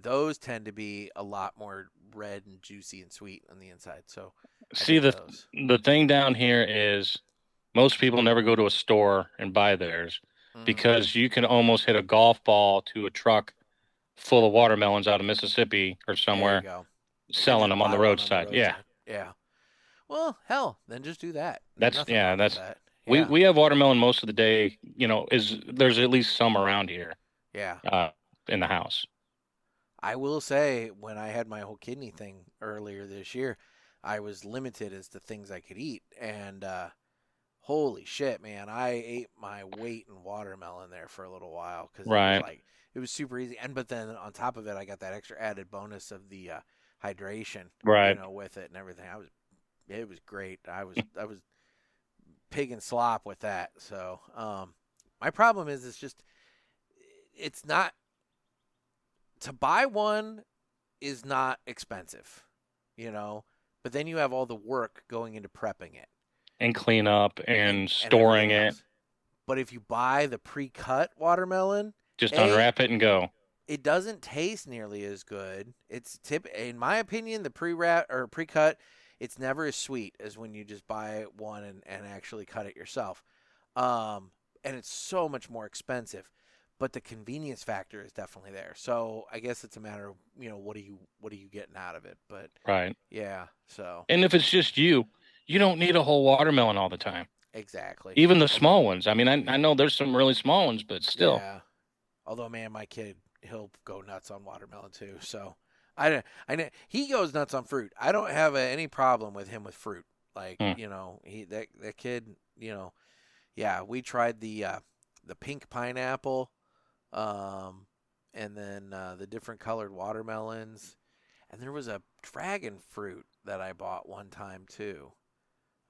those tend to be a lot more red and juicy and sweet on the inside. So See, those. the thing down here is most people never go to a store and buy theirs because you can almost hit a golf ball to a truck full of watermelons out of Mississippi or There you somewhere go. selling Just them on buy the one roadside. Yeah. Yeah. Well, hell, then just do that. That's Nothing wrong with that. we Yeah. we have watermelon most of the day, there's at least some around here Yeah. in the house. I will say, when I had my whole kidney thing earlier this year, I was limited as to things I could eat, and holy shit, man, I ate my weight in watermelon there for a little while because Right. it was super easy. But then on top of it, I got that extra added bonus of the hydration, Right. with it and everything. It was great. I was pig and slop with that. So my problem is it's not. To buy one is not expensive, but then you have all the work going into prepping it And clean up and and storing everything it. else. But if you buy the pre-cut watermelon, Just unwrap it and go. it doesn't taste nearly as good. In my opinion, the pre-wrap or pre-cut, it's never as sweet as when you just buy one and actually cut it yourself. And it's so much more expensive. But the convenience factor is definitely there. So I guess it's a matter of, what are you getting out of it? But Right. yeah, so And if it's just you don't need a whole watermelon all the time. exactly. Even the small ones. I mean, I know there's some really small ones, but still. Yeah. Although, man, my kid, he'll go nuts on watermelon too. So I know he goes nuts on fruit. I don't have any problem with him with fruit. Like that kid. Yeah, we tried the pink pineapple. And then the different colored watermelons. And there was a dragon fruit that I bought one time too.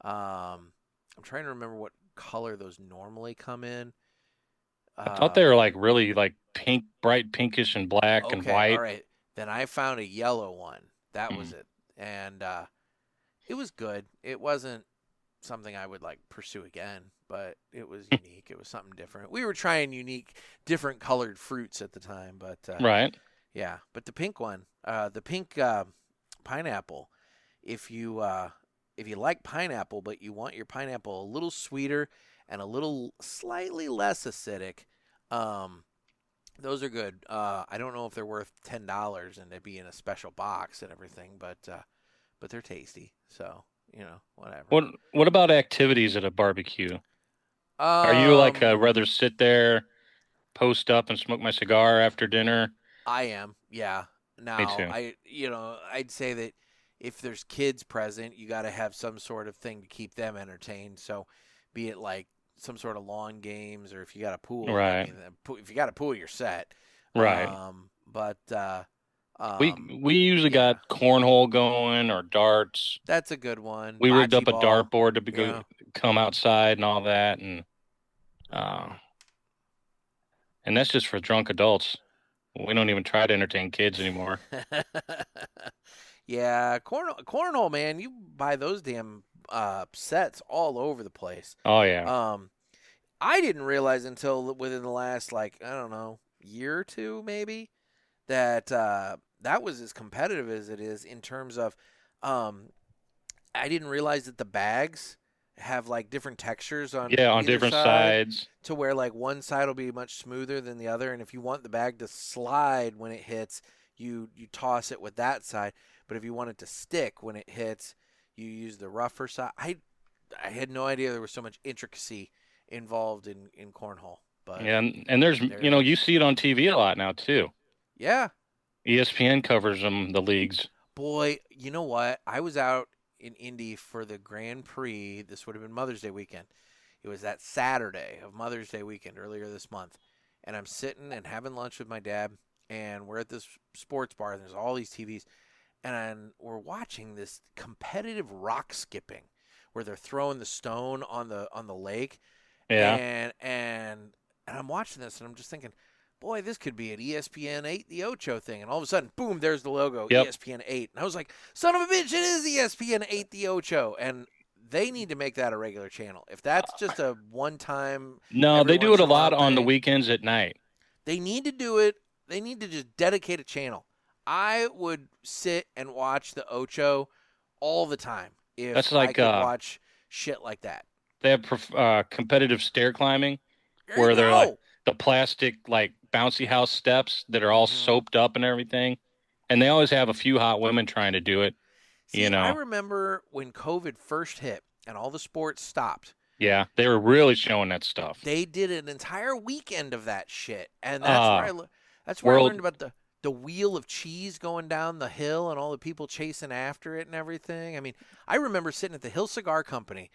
I'm trying to remember what color those normally come in. I thought they were like really like pink, bright pinkish and black and white. All right. Then I found a yellow one. That was it. And it was good. It wasn't something I would pursue again, but it was unique. It was something different. We were trying unique, different colored fruits at the time, but right. Yeah. But the pink one, the pink pineapple, if you like pineapple, but you want your pineapple a little sweeter and a little slightly less acidic, those are good. I don't know if they're worth $10 and they'd be in a special box and everything, but they're tasty. So. Whatever. What about activities at a barbecue? Are you rather sit there, post up, and smoke my cigar after dinner? I am, yeah. Now, Me too. I'd say that if there's kids present, you got to have some sort of thing to keep them entertained. So, be it like some sort of lawn games, or if you got a pool, right? If you got a pool, you're set, right? We usually got cornhole going or darts. That's a good one. We rigged up a ball. dartboard to come outside and all that, and that's just for drunk adults. We don't even try to entertain kids anymore. Yeah, cornhole, man. You buy those damn sets all over the place. Oh yeah. I didn't realize until within the last I don't know, year or two maybe that that was as competitive as it is in terms of I didn't realize that the bags have different textures on different sides to where one side will be much smoother than the other, and if you want the bag to slide when it hits, you toss it with that side, but if you want it to stick when it hits, you use the rougher side. I had no idea there was so much intricacy involved in cornhole. But and there's you see it on TV a lot now too. yeah, ESPN covers the leagues. boy, you know what? I was out in Indy for the Grand Prix. This would have been Mother's Day weekend. It was that Saturday of Mother's Day weekend earlier this month. And I'm sitting and having lunch with my dad, and we're at this sports bar, and there's all these TVs. And we're watching this competitive rock skipping where they're throwing the stone on the lake. Yeah. And I'm watching this, and I'm just thinking, boy, this could be an ESPN 8 The Ocho thing. And all of a sudden, boom, there's the logo, Yep. ESPN 8. And I was like, son of a bitch, it is ESPN 8 The Ocho. And they need to make that a regular channel. If that's just a one-time. No, they do it a lot on the thing, weekends at night. They need to do it. They need to just dedicate a channel. I would sit and watch the Ocho all the time if That's like, I could watch shit like that. They have competitive stair climbing There where you they're go. like the plastic like bouncy house steps that are all soaped up and everything. And they always have a few hot women trying to do it. See, I remember when COVID first hit and all the sports stopped. Yeah, they were really showing that stuff. They did an entire weekend of that shit, and that's where I learned about the wheel of cheese going down the hill and all the people chasing after it and everything. I mean, I remember sitting at the Hill Cigar Company,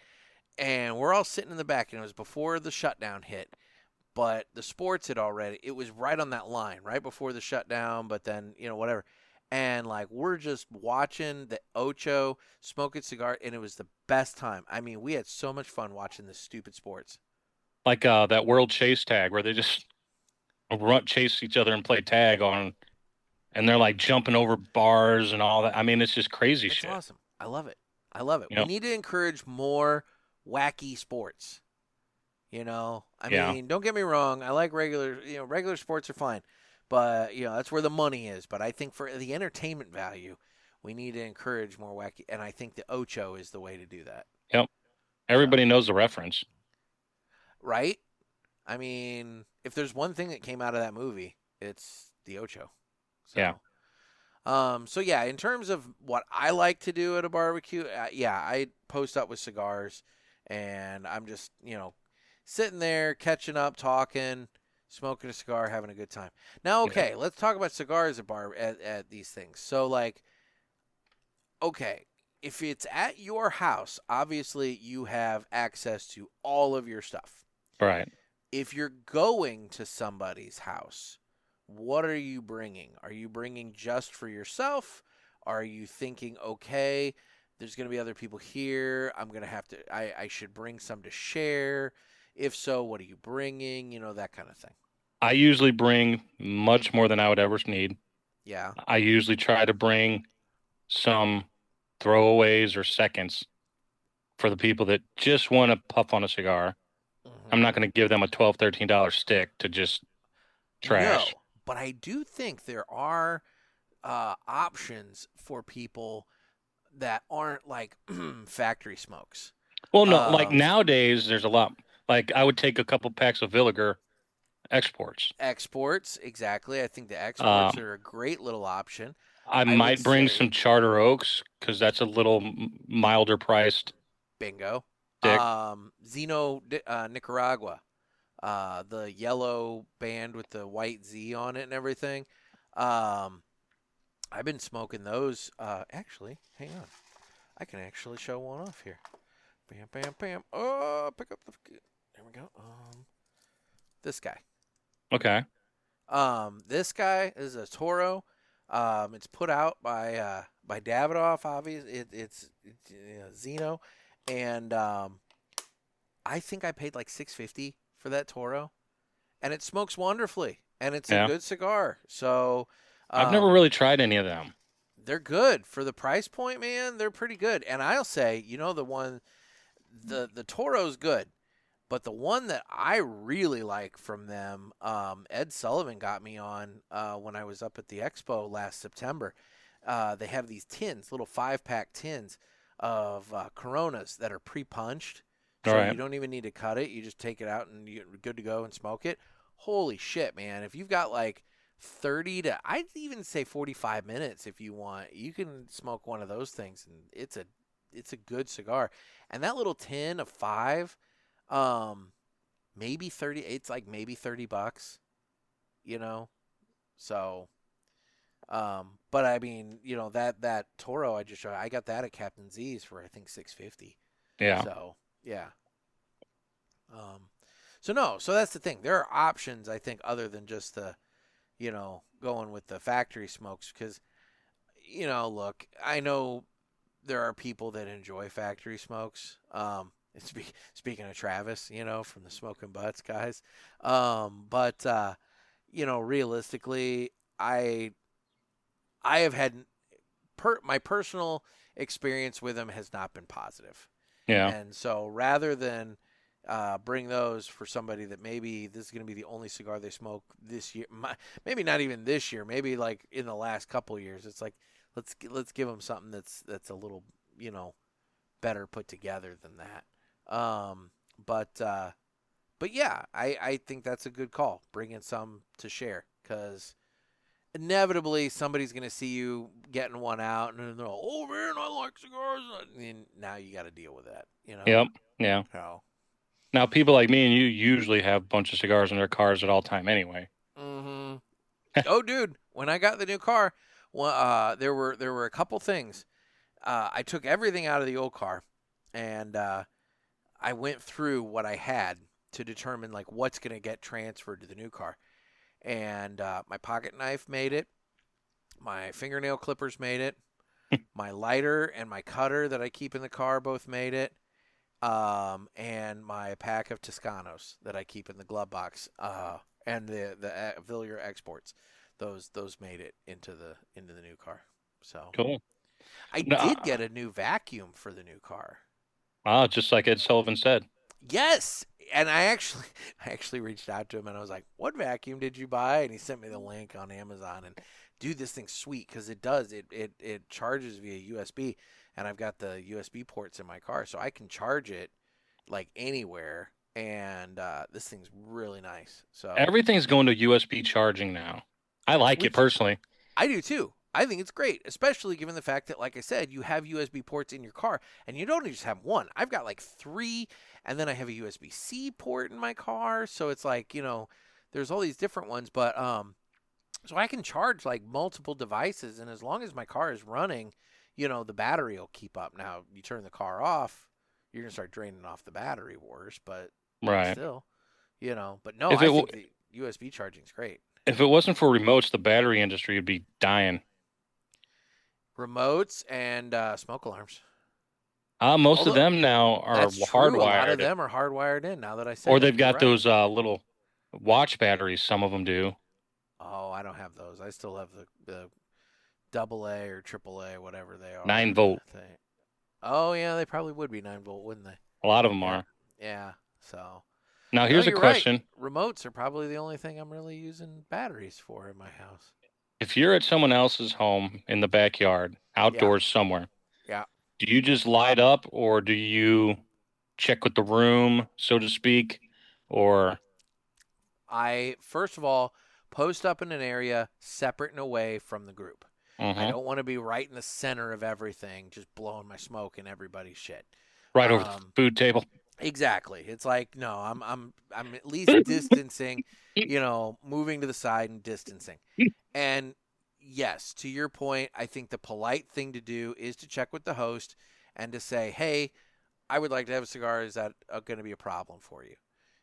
and we're all sitting in the back, and it was before the shutdown hit. But the sports had already. It was right on that line, right before the shutdown. But then whatever. And, like, we're just watching the Ocho, smoking cigar, and it was the best time. I mean, we had so much fun watching this stupid sports. Like that World Chase Tag where they just chase each other and play tag on, and they're, like, jumping over bars and all that. I mean, it's just crazy shit. It's awesome. I love it. I love it. Yep. We need to encourage more wacky sports. I mean, don't get me wrong. I like regular sports are fine. But, that's where the money is. But I think for the entertainment value, we need to encourage more wacky. And I think the Ocho is the way to do that. Yep. Everybody knows the reference. Right? I mean, if there's one thing that came out of that movie, it's the Ocho. So, yeah. So, yeah, in terms of what I like to do at a barbecue, I post up with cigars. And I'm just, sitting there, catching up, talking, smoking a cigar, having a good time. Now, okay, let's talk about cigars at these things. So, like, okay, if it's at your house, obviously you have access to all of your stuff. Right. If you're going to somebody's house, what are you bringing? Are you bringing just for yourself? Are you thinking, okay, there's going to be other people here. I'm going to have to, I should bring some to share. If so, what are you bringing? That kind of thing. I usually bring much more than I would ever need. Yeah. I usually try to bring some throwaways or seconds for the people that just want to puff on a cigar. Mm-hmm. I'm not going to give them a $12, $13 stick to just trash. No, but I do think there are options for people that aren't like factory smokes. Well, no, like nowadays there's a lot. Like I would take a couple packs of Villiger exports. Exports, exactly. I think the exports are a great little option. I might bring some Charter Oaks because that's a little milder priced. Bingo. Stick. Zeno, Nicaragua, the yellow band with the white Z on it and everything. I've been smoking those. Actually, hang on. I can actually show one off here. Bam, bam, bam. Oh, pick up the. There we go. This guy. Okay. This guy is a Toro. It's put out by Davidoff. Obviously, it's Zeno, and I think I paid like $6.50 for that Toro, and it smokes wonderfully, and it's a good cigar. So I've never really tried any of them. They're good for the price point, man. They're pretty good, and I'll say, the one, the Toro's good. But the one that I really like from them, Ed Sullivan got me on when I was up at the expo last September. They have these tins, little 5-pack tins of Coronas that are pre-punched. So you don't even need to cut it. You just take it out and you're good to go and smoke it. Holy shit, man. If you've got like 30 to, I'd even say 45 minutes if you want, you can smoke one of those things. And it's a good cigar. And that little tin of 5, maybe 30. It's like maybe $30, you know. So, but I mean, you know, that Toro I just showed, I got that at Captain Z's for I think $6.50. Yeah. So yeah. So no, so that's the thing. There are options, I think, other than just the, you know, going with the factory smokes, because, you know, look, I know there are people that enjoy factory smokes. Speaking of Travis, you know, from the Smoking Butts guys, but you know, realistically, I have had my personal experience with them has not been positive. Yeah. And so rather than bring those for somebody that maybe this is going to be the only cigar they smoke this year, maybe not even this year, maybe like in the last couple of years, it's like let's give them something that's a little, you know, better put together than that. But yeah, I think that's a good call, bringing some to share, because inevitably somebody's going to see you getting one out and they're like, oh man, I like cigars, and now you got to deal with that, you know. Yep. Yeah. So. Now, people like me and you usually have a bunch of cigars in their cars at all time anyway. Mm-hmm. Oh, dude, when I got the new car, well, there were a couple things. I took everything out of the old car, and I went through what I had to determine like what's going to get transferred to the new car. And my pocket knife made it. My fingernail clippers made it. My lighter and my cutter that I keep in the car both made it. And my pack of Toscanos that I keep in the glove box, and the Villiger exports, those made it into the new car. So Cool. I did get a new vacuum for the new car. Wow, just like Ed Sullivan said. Yes, and I actually reached out to him and I was like, "What vacuum did you buy?" And he sent me the link on Amazon. And dude, this thing's sweet because it charges via USB. And I've got the USB ports in my car, so I can charge it like anywhere. And this thing's really nice. So Everything's going to USB charging now. I like it personally. I do too. I think it's great, especially given the fact that, like I said, you have USB ports in your car, and you don't just have one. I've got like 3, and then I have a USB-C port in my car. So it's like, you know, there's all these different ones, but so I can charge like multiple devices, and as long as my car is running, you know, the battery will keep up. Now, you turn the car off, you're going to start draining off the battery worse, but Right. still, you know. But no, If I it think the USB charging is great. If it wasn't for remotes, the battery industry would be dying. Remotes and smoke alarms. Most of them now are That's true. hardwired. A lot of them are hardwired in, now that I say Or it. they've You're got right. those little watch batteries. Some of them do. Oh, I don't have those. I still have the AA or AAA, whatever they are. 9-volt. Oh, yeah, they probably would be 9-volt, wouldn't they? A lot of them Yeah. are. Yeah, so. Now, here's a you're question. Right. Remotes are probably the only thing I'm really using batteries for in my house. If you're at someone else's home in the backyard, outdoors somewhere, Yeah. do you just light up, or do you check with the room, so to speak? Or I, first of all, post up in an area separate and away from the group. I don't want to be right in the center of everything, just blowing my smoke in everybody's shit. right over the food table? Exactly. It's like, no, I'm at least distancing, you know, moving to the side and distancing. And yes, to your point, I think the polite thing to do is to check with the host and to say, hey, I would like to have a cigar. Is that going to be a problem for you?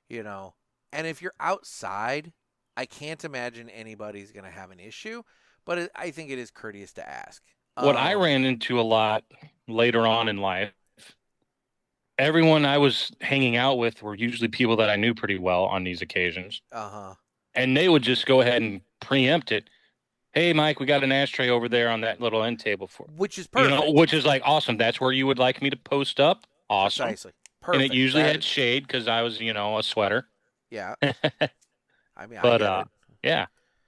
You know, and if you're outside, I can't imagine anybody's going to have an issue, but I think it is courteous to ask. What I ran into a lot later on in life, everyone I was hanging out with were usually people that I knew pretty well on these occasions. And they would just go ahead and preempt it. Hey, Mike, we got an ashtray over there on that little end table for which is perfect. You know, which is like awesome. That's where you would like me to post up. Awesome. Precisely. Perfect. And it usually had shade because I was, you know, a sweater. Yeah. I mean, but I get it. yeah.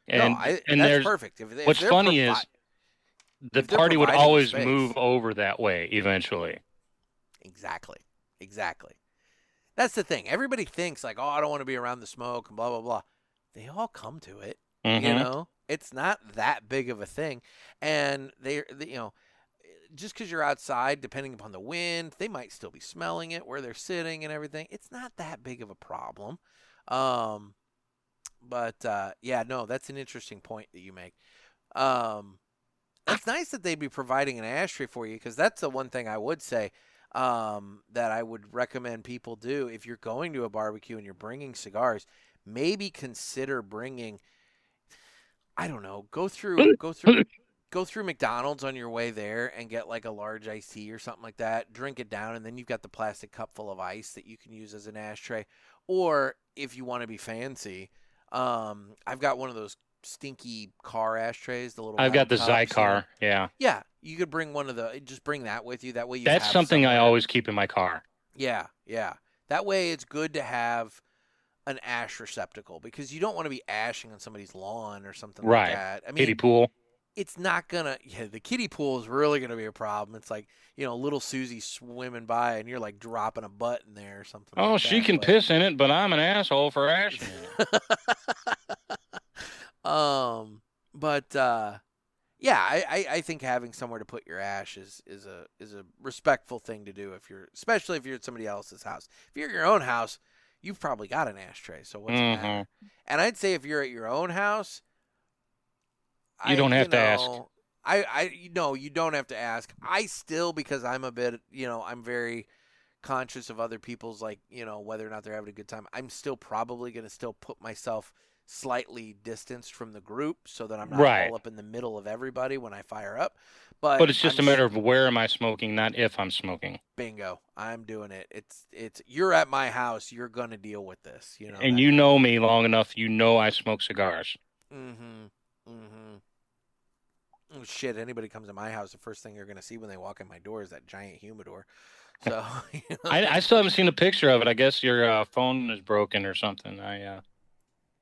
And no, and that's there's perfect. what's funny is the party would always space. move over that way eventually. Exactly. That's the thing. Everybody thinks like, oh, I don't want to be around the smoke and blah blah blah. They all come to it. Mm-hmm. You know, it's not that big of a thing, and they you know, just because you're outside, depending upon the wind, they might still be smelling it where they're sitting and everything. It's not that big of a problem. Yeah, no, that's an interesting point that you make. It's nice that they'd be providing an ashtray for you, because that's the one thing I would say that I would recommend people do if you're going to a barbecue and you're bringing cigars. Maybe consider bringing, I don't know, go through McDonald's on your way there and get like a large iced tea or something like that. Drink it down, and then you've got the plastic cup full of ice that you can use as an ashtray. Or if you want to be fancy, I've got one of those stinky car ashtrays, the little. I've got the cups, Cigar. Yeah. Yeah, you could bring one of the. Just bring that with you. That way you. That's have something I somewhere. always keep in my car. Yeah, yeah. That way it's good to have an ash receptacle, because you don't want to be ashing on somebody's lawn or something like that. I mean, kiddie pool. It's not gonna. Yeah, the kiddie pool is really gonna be a problem. It's like, little Susie swimming by and you're like dropping a butt in there or something. Oh, like she that, can piss in it, but I'm an asshole for ashing in it. Yeah, I think having somewhere to put your ash is a respectful thing to do, especially if you're at somebody else's house. If you're at your own house, you've probably got an ashtray, so what's the matter? And I'd say if you're at your own house, you don't have to ask. No, you don't have to ask. I still, because I'm a bit, I'm very conscious of other people's, like, whether or not they're having a good time. I'm still probably going to still put myself slightly distanced from the group so that I'm not all up in the middle of everybody when I fire up. But it's just a matter of where am I smoking, not if I'm smoking. Bingo. I'm doing it. It's you're at my house, you're going to deal with this, And you know me long enough, I smoke cigars. Oh, shit, anybody comes to my house, the first thing you're going to see when they walk in my door is that giant humidor. So I still haven't seen a picture of it. I guess your phone is broken or something.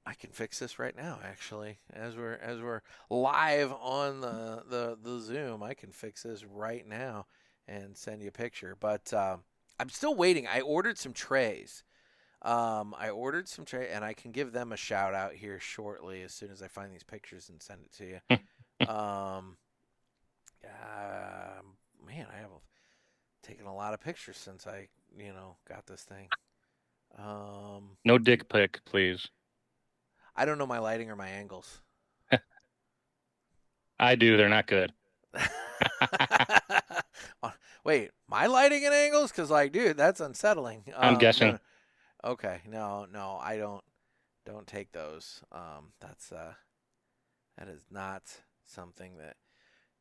I can fix this right now, actually. As we're live on the Zoom, I can fix this right now and send you a picture. But I'm still waiting. I ordered some trays. And I can give them a shout out here shortly as soon as I find these pictures and send it to you. Man, I have taken a lot of pictures since I, got this thing. No dick pic, please. I don't know my lighting or my angles. I do. They're not good. Wait, my lighting and angles? Because, like, dude, that's unsettling. I'm guessing. No. Okay, no, I don't take those. That is not something that.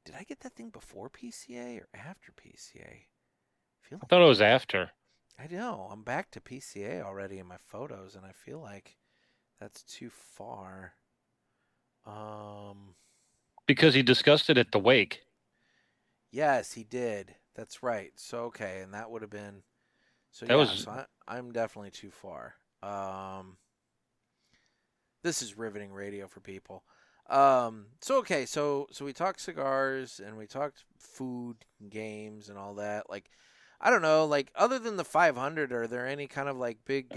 Did I get that thing before PCA or after PCA? I thought it was after. I know. I'm back to PCA already in my photos, and I feel like that's too far. Because he discussed it at the wake. Yes, he did. That's right. So, okay, and that would have been. So, I'm definitely too far. This is riveting radio for people. So we talked cigars and we talked food and games and all that. Like, I don't know, like, other than the 500, are there any kind of like big,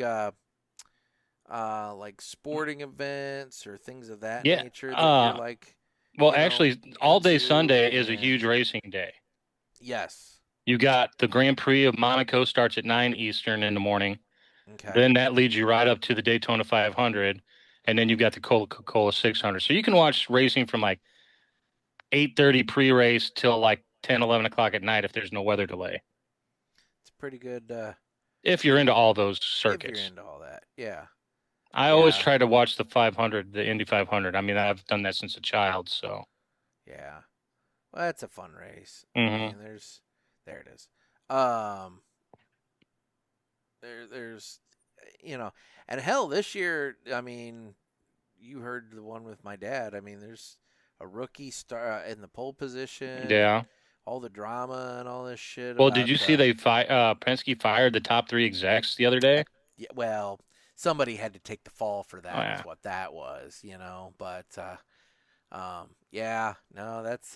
like sporting events or things of that nature that you're like? Well, actually, all day Sunday is a huge racing day. Yes. You got the Grand Prix of Monaco starts at 9 Eastern in the morning. Okay. Then that leads you right up to the Daytona 500. And then you've got the Coca-Cola 600. So you can watch racing from like 8:30 pre-race till like 10, 11 o'clock at night if there's no weather delay. It's pretty good. If you're into all those circuits. If you're into all that, yeah. I always try to watch the 500, the Indy 500. I mean, I've done that since a child, so. Yeah. Well, that's a fun race. Mm-hmm. I mean, there it is. There's, and hell, this year, I mean, you heard the one with my dad. I mean, there's a rookie star in the pole position. Yeah. All the drama and all this shit. Well, did you see Penske fired the top 3 execs the other day? Yeah. Well, somebody had to take the fall for that. Oh, yeah. Is what that was, But, yeah, no, that's.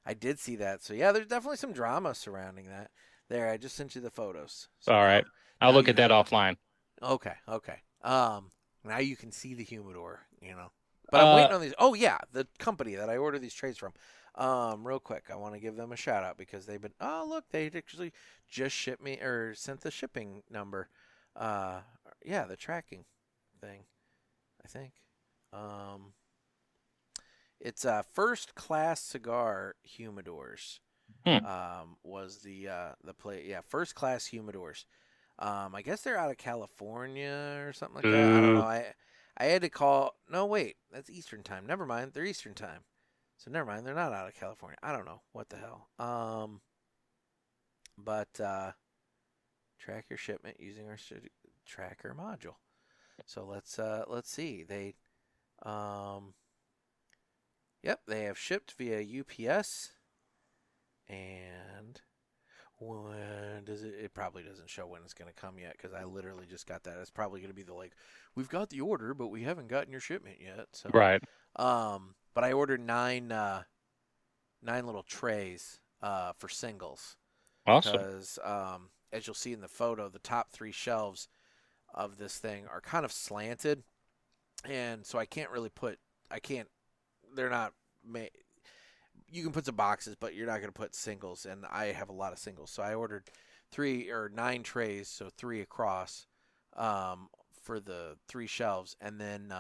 I did see that. So yeah, there's definitely some drama surrounding that. There, I just sent you the photos. So all right. I'll look at that offline. Okay. Now you can see the humidor, But I'm waiting on these. Oh yeah, the company that I order these trays from. Real quick, I want to give them a shout out because they've been. Oh look, they actually just shipped me or sent the shipping number. Yeah, the tracking thing. I think. It's First Class Cigar Humidors. Was the play? Yeah, First Class Humidors. I guess they're out of California or something like that. I don't know. I had to call. No, wait, that's Eastern time. Never mind, they're Eastern time. So never mind, they're not out of California. I don't know what the hell. But track your shipment using our tracker module. So let's see. They yep, they have shipped via UPS. And when does it? It probably doesn't show when it's going to come yet because I literally just got that. It's probably going to be we've got the order, but we haven't gotten your shipment yet. So Right. But I ordered nine little trays for singles. Awesome. Because as you'll see in the photo, the top 3 shelves of this thing are kind of slanted, and so I can't really they're not made. You can put some boxes, but you're not going to put singles, and I have a lot of singles. So I ordered 9 trays, so 3 across for the 3 shelves, and then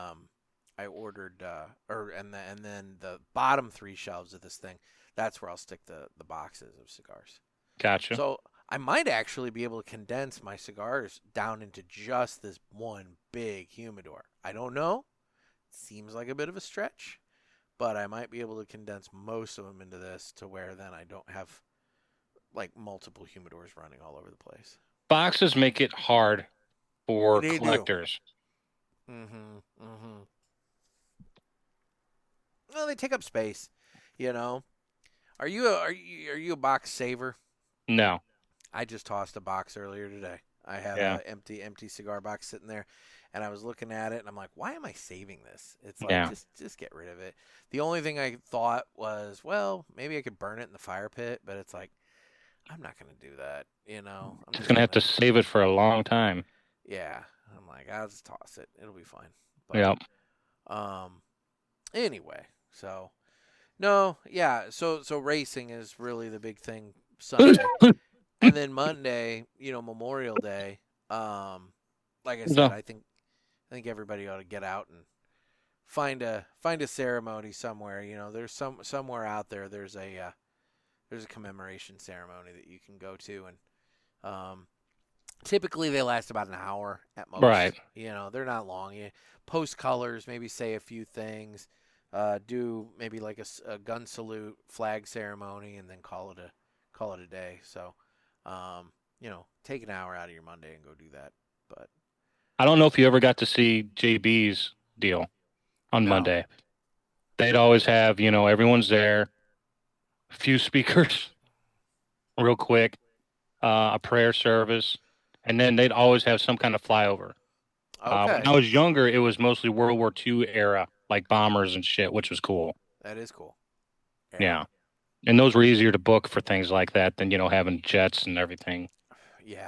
I ordered and then the bottom 3 shelves of this thing. That's where I'll stick the boxes of cigars. Gotcha. So I might actually be able to condense my cigars down into just this one big humidor. I don't know. Seems like a bit of a stretch. But I might be able to condense most of them into this to where then I don't have multiple humidors running all over the place. Boxes make it hard for They collectors. Do. Well, they take up space, you know. Are you a box saver? No. I just tossed a box earlier today. I have Yeah. an empty cigar box sitting there, and I was looking at it, and I'm like, why am I saving this? It's like, just get rid of it. The only thing I thought was, well, maybe I could burn it in the fire pit, but it's like, I'm not going to do that, you know. I'm Just going to have to save it for a long time. Yeah. I'm like, I'll just toss it. It'll be fine. But, Yep. Anyway, so, no, yeah, so racing is really the big thing Sunday. And then Monday, Memorial Day, like I said, I think everybody ought to get out and find a ceremony somewhere. There's somewhere out there. There's a commemoration ceremony that you can go to, and typically they last about an hour at most. Right. They're not long. You post colors, maybe say a few things, do maybe like a gun salute, flag ceremony, and then call it a day. So, take an hour out of your Monday and go do that. But I don't know if you ever got to see JB's deal on Monday. They'd always have, everyone's there, a few speakers, real quick, a prayer service, and then they'd always have some kind of flyover. Okay. When I was younger, it was mostly World War II era, like bombers and shit, which was cool. That is cool. Yeah. And those were easier to book for things like that than, having jets and everything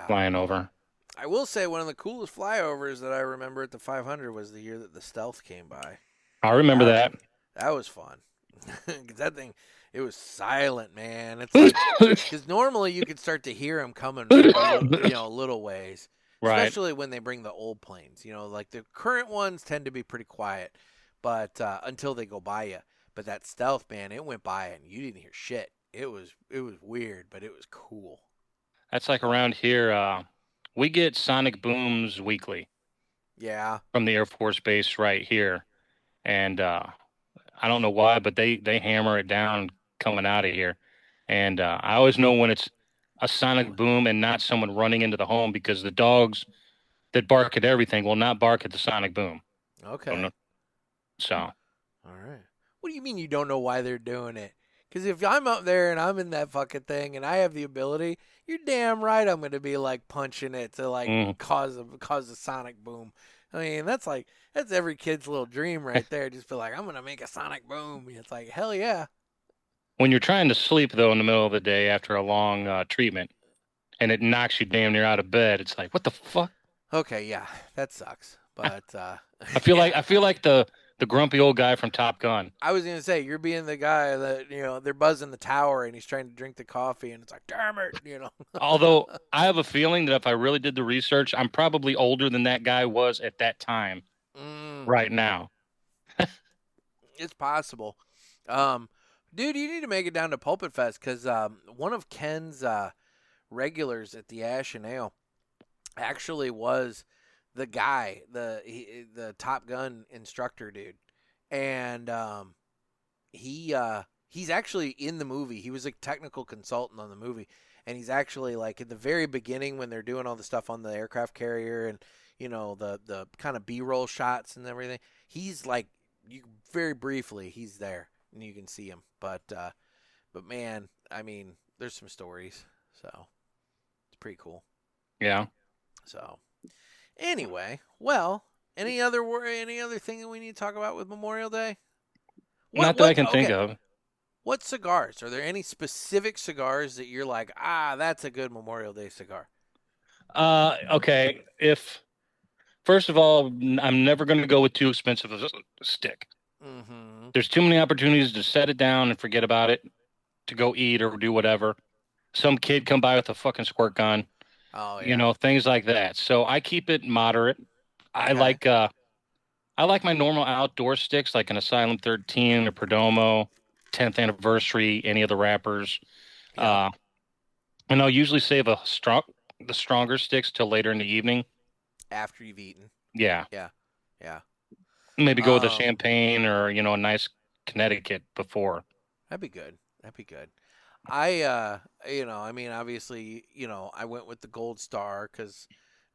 flying over. I will say one of the coolest flyovers that I remember at the 500 was the year that the Stealth came by. I remember that. That was fun. That thing, it was silent, man. It's like, because normally you could start to hear them coming, a little ways. Right. Especially when they bring the old planes. Like the current ones tend to be pretty quiet, but until they go by you. But that Stealth, man, it went by and you didn't hear shit. It was weird, but it was cool. That's like around here. We get sonic booms weekly. Yeah. From the Air Force Base right here, and I don't know why, but they hammer it down coming out of here, and I always know when it's a sonic boom and not someone running into the home because the dogs that bark at everything will not bark at the sonic boom. Okay. So. All right. What do you mean you don't know why they're doing it? Because if I'm up there and I'm in that fucking thing and I have the ability, you're damn right I'm going to be like punching it to cause a sonic boom. I mean, that's every kid's little dream right there. Just be like, I'm going to make a sonic boom. It's like, hell yeah. When you're trying to sleep, though, in the middle of the day after a long treatment and it knocks you damn near out of bed, it's like, what the fuck? Okay, yeah, that sucks. But I feel like the the grumpy old guy from Top Gun. I was gonna say you're being the guy that they're buzzing the tower and he's trying to drink the coffee and it's like damn it. Although I have a feeling that if I really did the research, I'm probably older than that guy was at that time. Right now. It's possible. Dude, you need to make it down to PulpitFest because one of Ken's regulars at the Ash and Ale actually was the guy, the Top Gun instructor dude, and he's actually in the movie. He was a technical consultant on the movie, and he's actually like at the very beginning when they're doing all the stuff on the aircraft carrier and the kind of B-roll shots and everything. He's like very briefly he's there and you can see him, but man, I mean, there's some stories, so it's pretty cool. Yeah. So. Anyway, well, any other thing that we need to talk about with Memorial Day? Not that I can think of. What cigars? Are there any specific cigars that you're like, that's a good Memorial Day cigar? Okay. First of all, I'm never going to go with too expensive a stick. Mm-hmm. There's too many opportunities to set it down and forget about it, to go eat or do whatever. Some kid come by with a fucking squirt gun. Oh, yeah. Things like that. So I keep it moderate. Okay. I like my normal outdoor sticks, like an Asylum 13, a Perdomo, 10th anniversary, any of the wrappers. Yeah. And I'll usually save the stronger sticks till later in the evening. After you've eaten. Yeah. Yeah. Maybe go with a champagne or, a nice Connecticut before. That'd be good. I obviously, I went with the Gold Star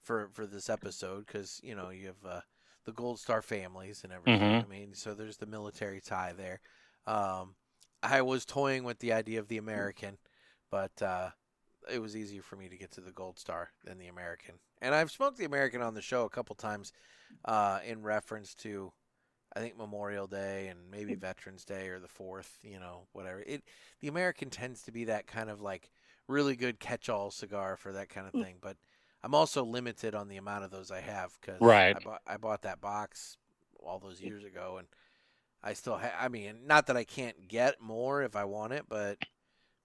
for this episode because, you have the Gold Star families and everything. Mm-hmm. I mean, so there's the military tie there. I was toying with the idea of the American, but it was easier for me to get to the Gold Star than the American. And I've smoked the American on the show a couple times in reference to, I think, Memorial Day and maybe Veterans Day or the 4th, whatever. The American tends to be that kind of like really good catch-all cigar for that kind of thing. But I'm also limited on the amount of those I have because I bought that box all those years ago, and I still have. I mean, not that I can't get more if I want it, but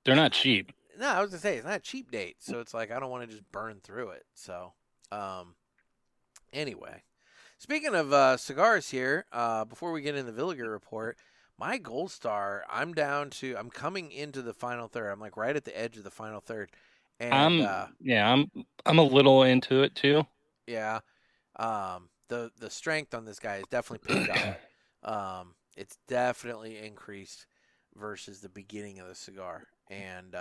they're not cheap. No, I was gonna say it's not a cheap date, so it's like I don't want to just burn through it. So, anyway. Speaking of cigars here, before we get in the Villiger report, my Gold Star, I'm coming into the final third. I'm like right at the edge of the final third. And I'm a little into it too. Yeah. The strength on this guy is definitely picked up. It's definitely increased versus the beginning of the cigar. And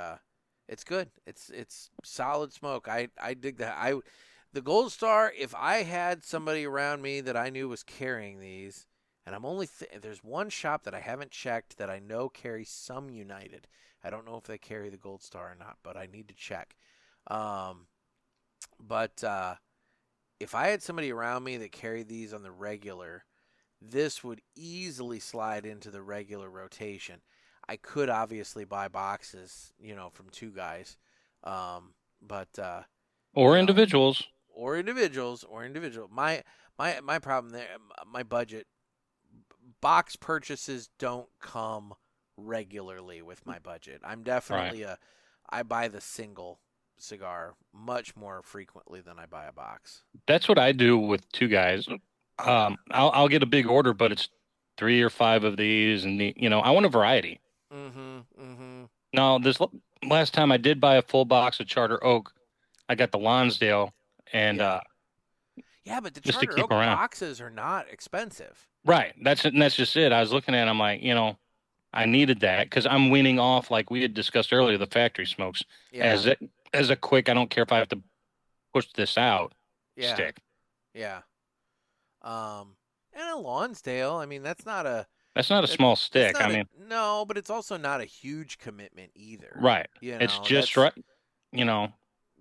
it's good. It's solid smoke. I dig that. The Gold Star, if I had somebody around me that I knew was carrying these, and I'm only there's one shop that I haven't checked that I know carries some United. I don't know if they carry the Gold Star or not, but I need to check. But if I had somebody around me that carried these on the regular, this would easily slide into the regular rotation. I could obviously buy boxes, from two guys, but or individuals. Or individuals. My problem there, my budget, box purchases don't come regularly with my budget. I'm definitely I buy the single cigar much more frequently than I buy a box. That's what I do with two guys. I'll get a big order, but it's 3 or 5 of these, and I want a variety. Mm-hmm. Now, this last time I did buy a full box of Charter Oak, I got the Lonsdale. And but the Charter Oak boxes are not expensive. Right. That's just it. I was looking at it, I'm like, I needed that because I'm weaning off, like we had discussed earlier, the factory smokes. Yeah. As a quick, I don't care if I have to push this out stick. Yeah. And a Lonsdale, I mean, that's not a small stick. No, but it's also not a huge commitment either. Right. It's just right.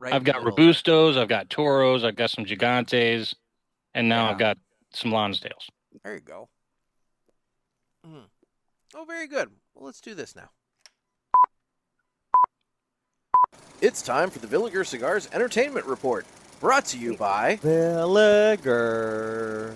Right I've got Robustos, I've got Toros, I've got some Gigantes, and now I've got some Lonsdales. There you go. Oh, very good. Well, let's do this now. It's time for the Villiger Cigars Entertainment Report. Brought to you by Villiger.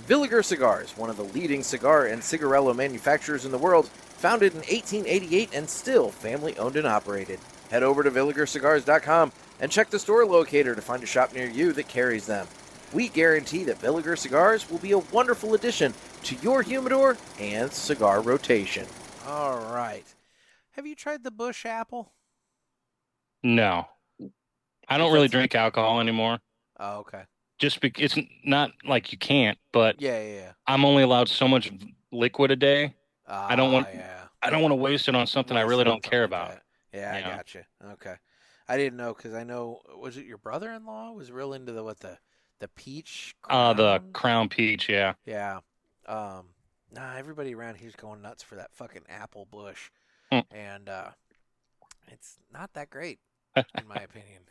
Villiger Cigars, one of the leading cigar and cigarillo manufacturers in the world, founded in 1888 and still family-owned and operated. Head over to VilligerCigars.com and check the store locator to find a shop near you that carries them. We guarantee that Villiger Cigars will be a wonderful addition to your humidor and cigar rotation. All right. Have you tried the Bush apple? No, I don't really drink alcohol anymore. Oh, okay. Just because it's not like you can't, but Yeah. I'm only allowed so much liquid a day. I don't want to waste it on something I really don't care about. That. Yeah, I gotcha. Okay. I didn't know because I know, was it your brother-in-law was real into the peach crown? The crown peach, yeah. Yeah. Everybody around here's going nuts for that fucking apple Bush. And it's not that great in my opinion.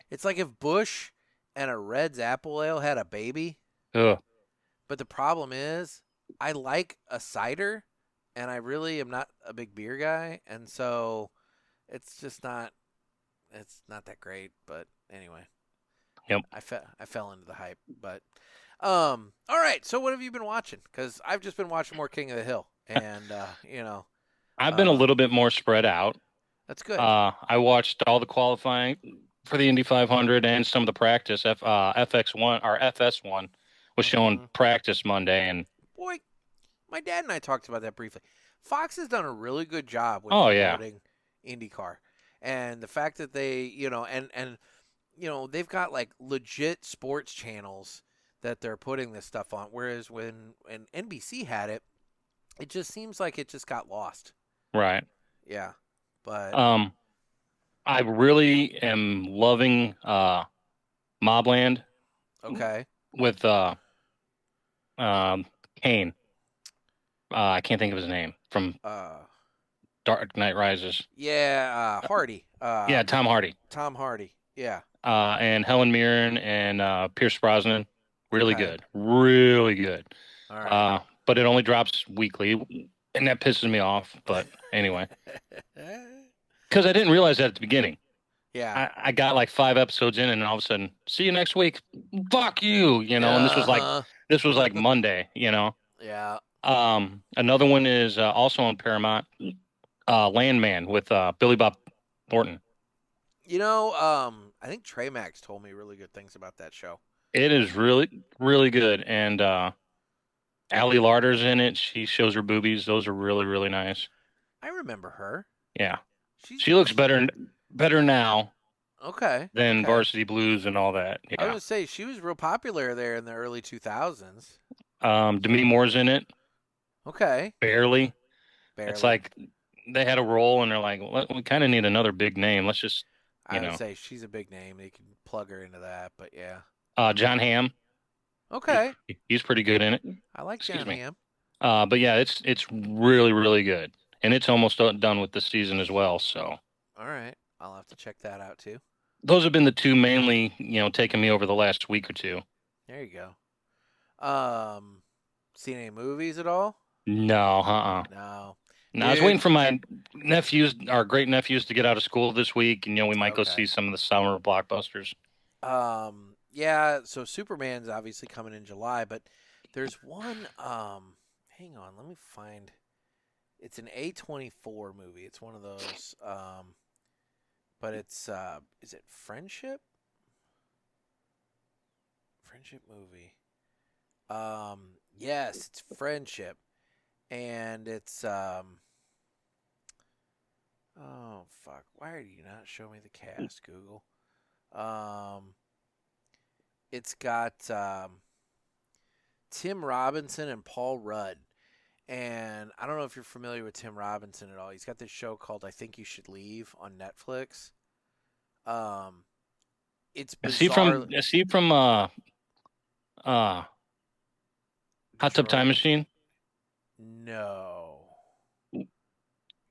It's like if Bush and a Red's apple ale had a baby. Ugh. But the problem is I like a cider and I really am not a big beer guy, and so it's not that great, but anyway. Yep. I fell into the hype, but all right, so what have you been watching? Cuz I've just been watching more King of the Hill, and I've been a little bit more spread out. That's good. I watched all the qualifying for the Indy 500 and some of the practice. FX1 or FS1 was showing practice Monday, and boy, my dad and I talked about that briefly. Fox has done a really good job with promoting IndyCar, and the fact that they, they've got like legit sports channels that they're putting this stuff on. Whereas when NBC had it, it just seems like it just got lost. Right. Yeah. But I really am loving Mobland. Okay. With Kane. I can't think of his name from Dark Knight Rises. Yeah, Hardy. Yeah, Tom Hardy. Tom Hardy. Yeah. And Helen Mirren and Pierce Brosnan. Really good. Really good. All right. But it only drops weekly, and that pisses me off. But anyway. Because I didn't realize that at the beginning. Yeah. I got like 5 episodes in, and all of a sudden, see you next week. Fuck you, and this was like Monday, Yeah. Another one is also on Paramount, Landman with Billy Bob Thornton. I think Trey Max told me really good things about that show. It is really, really good, and Allie Larder's in it. She shows her boobies. Those are really, really nice. I remember her. Yeah, she looks better now. Okay. Than Varsity Blues and all that. Yeah. I was gonna say she was real popular there in the early 2000s. Demi Moore's in it. Okay. Barely. It's like they had a role and they're like, we kind of need another big name. Let's just, I would say she's a big name. They can plug her into that, but yeah. John Hamm. Okay. He's pretty good in it. I like John Hamm. But yeah, it's really, really good. And it's almost done with the season as well, so. All right. I'll have to check that out too. Those have been the two mainly, taking me over the last week or two. There you go. Seen any movies at all? No, No. I was waiting for my nephews, our great nephews, to get out of school this week, and we might go see some of the summer blockbusters. Yeah. So Superman's obviously coming in July, but there's one. Hang on, let me find. It's an A24 movie. It's one of those. But it's is it Friendship? Friendship movie. Yes, it's Friendship. And it's oh fuck. Why are you not showing me the cast, Google? It's got Tim Robinson and Paul Rudd. And I don't know if you're familiar with Tim Robinson at all. He's got this show called I Think You Should Leave on Netflix. It's bizarre. Is he from Hot Tub Time Machine? No.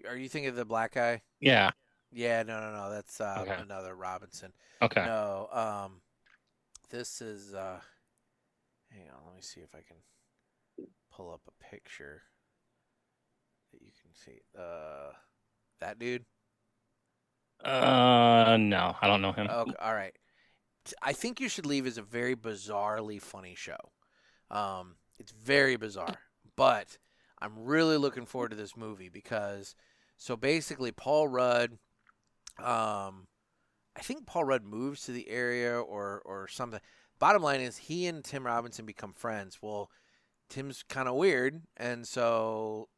Are you thinking of the black guy? Yeah. Yeah, no. That's another Robinson. Okay. No, this is hang on, let me see if I can pull up a picture that you can see. That dude? No, I don't know him. Okay, all right. I Think You Should Leave is a very bizarrely funny show. It's very bizarre, but I'm really looking forward to this movie because, so basically, Paul Rudd, I think Paul Rudd moves to the area or something. Bottom line is, he and Tim Robinson become friends. Well, Tim's kind of weird, and so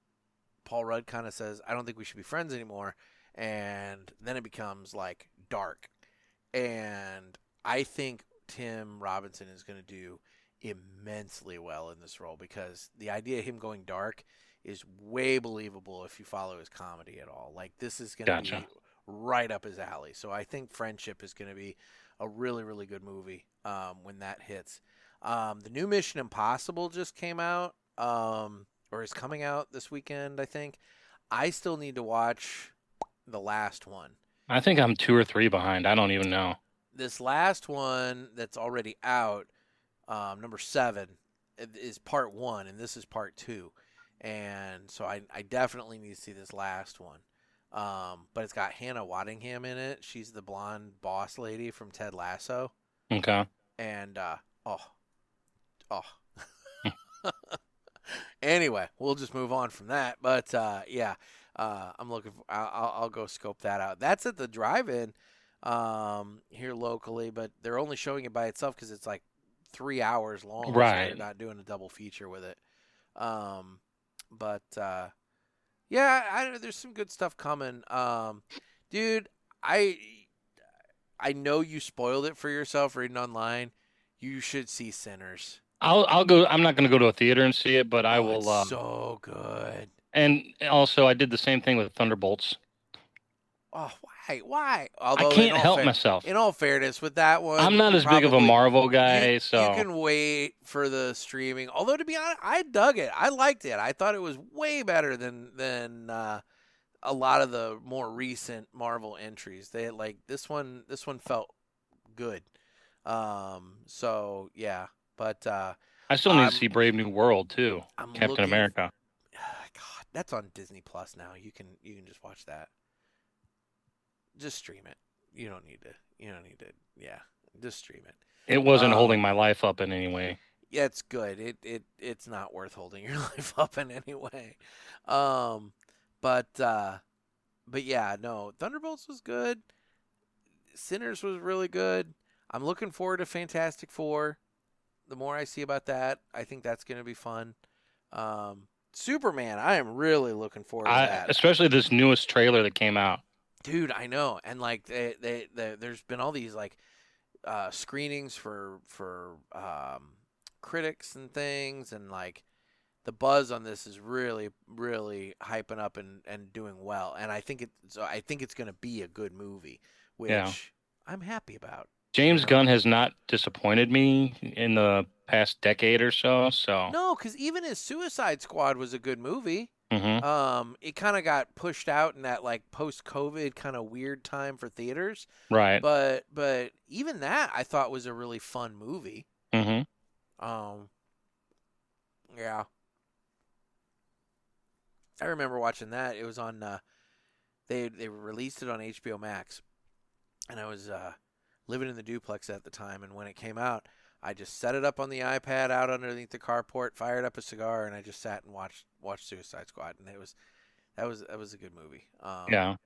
Paul Rudd kind of says, "I don't think we should be friends anymore," and then it becomes like dark, and I think Tim Robinson is going to do immensely well in this role because the idea of him going dark is way believable if you follow his comedy at all. Like, this is going to Gotcha. be right up his alley. So I think Friendship is going to be a really, really good movie when that hits. The new Mission Impossible just came out, or is coming out this weekend, I think. I still need to watch the last one. I think I'm 2 or 3 behind. I don't even know. This last one that's already out, number 7, is part 1, and this is part 2. And so I definitely need to see this last one. But it's got Hannah Waddingham in it. She's the blonde boss lady from Ted Lasso. Okay. And, anyway, we'll just move on from that. But, yeah, I'm looking for, I'll go scope that out. That's at the drive-in here locally, but they're only showing it by itself because it's like 3 hours long. Right. So they're not doing a double feature with it. But yeah, there's some good stuff coming. Dude, I know you spoiled it for yourself reading online. You should see Sinners. I'll go. I'm not going to go to a theater and see it, but I will. It's so good. And also, I did the same thing with Thunderbolts. Oh, why? I Although can't help myself. In all fairness, with that one, I'm not as big of a Marvel guy, you so you can wait for the streaming. Although, to be honest, I dug it. I liked it. I thought it was way better than a lot of the more recent Marvel entries. They like this one. This one felt good. So yeah, but I still need to see Brave New World too. I'm Captain America. God, that's on Disney Plus now. You can just watch that. Just stream it. You don't need to. Yeah, just stream it. It wasn't holding my life up in any way. Yeah, it's good. It's not worth holding your life up in any way. But yeah, no. Thunderbolts was good. Sinners was really good. I'm looking forward to Fantastic Four. The more I see about that, I think that's going to be fun. Superman, I am really looking forward to that. Especially this newest trailer that came out. Dude, I know. And like there's been all these like screenings for critics and things, and like the buzz on this is really, really hyping up and doing well. And I think it's going to be a good movie, which I'm happy about. James Gunn has not disappointed me in the past decade or so. No, because even his Suicide Squad was a good movie. Mm-hmm. It kind of got pushed out in that like post-COVID kind of weird time for theaters. Right. But even that I thought was a really fun movie. Mm-hmm. Yeah. I remember watching that. It was on they released it on HBO Max. And I was living in the duplex at the time, and when it came out, I just set it up on the iPad out underneath the carport, fired up a cigar, and I just sat and watched Suicide Squad, and that was a good movie. Yeah,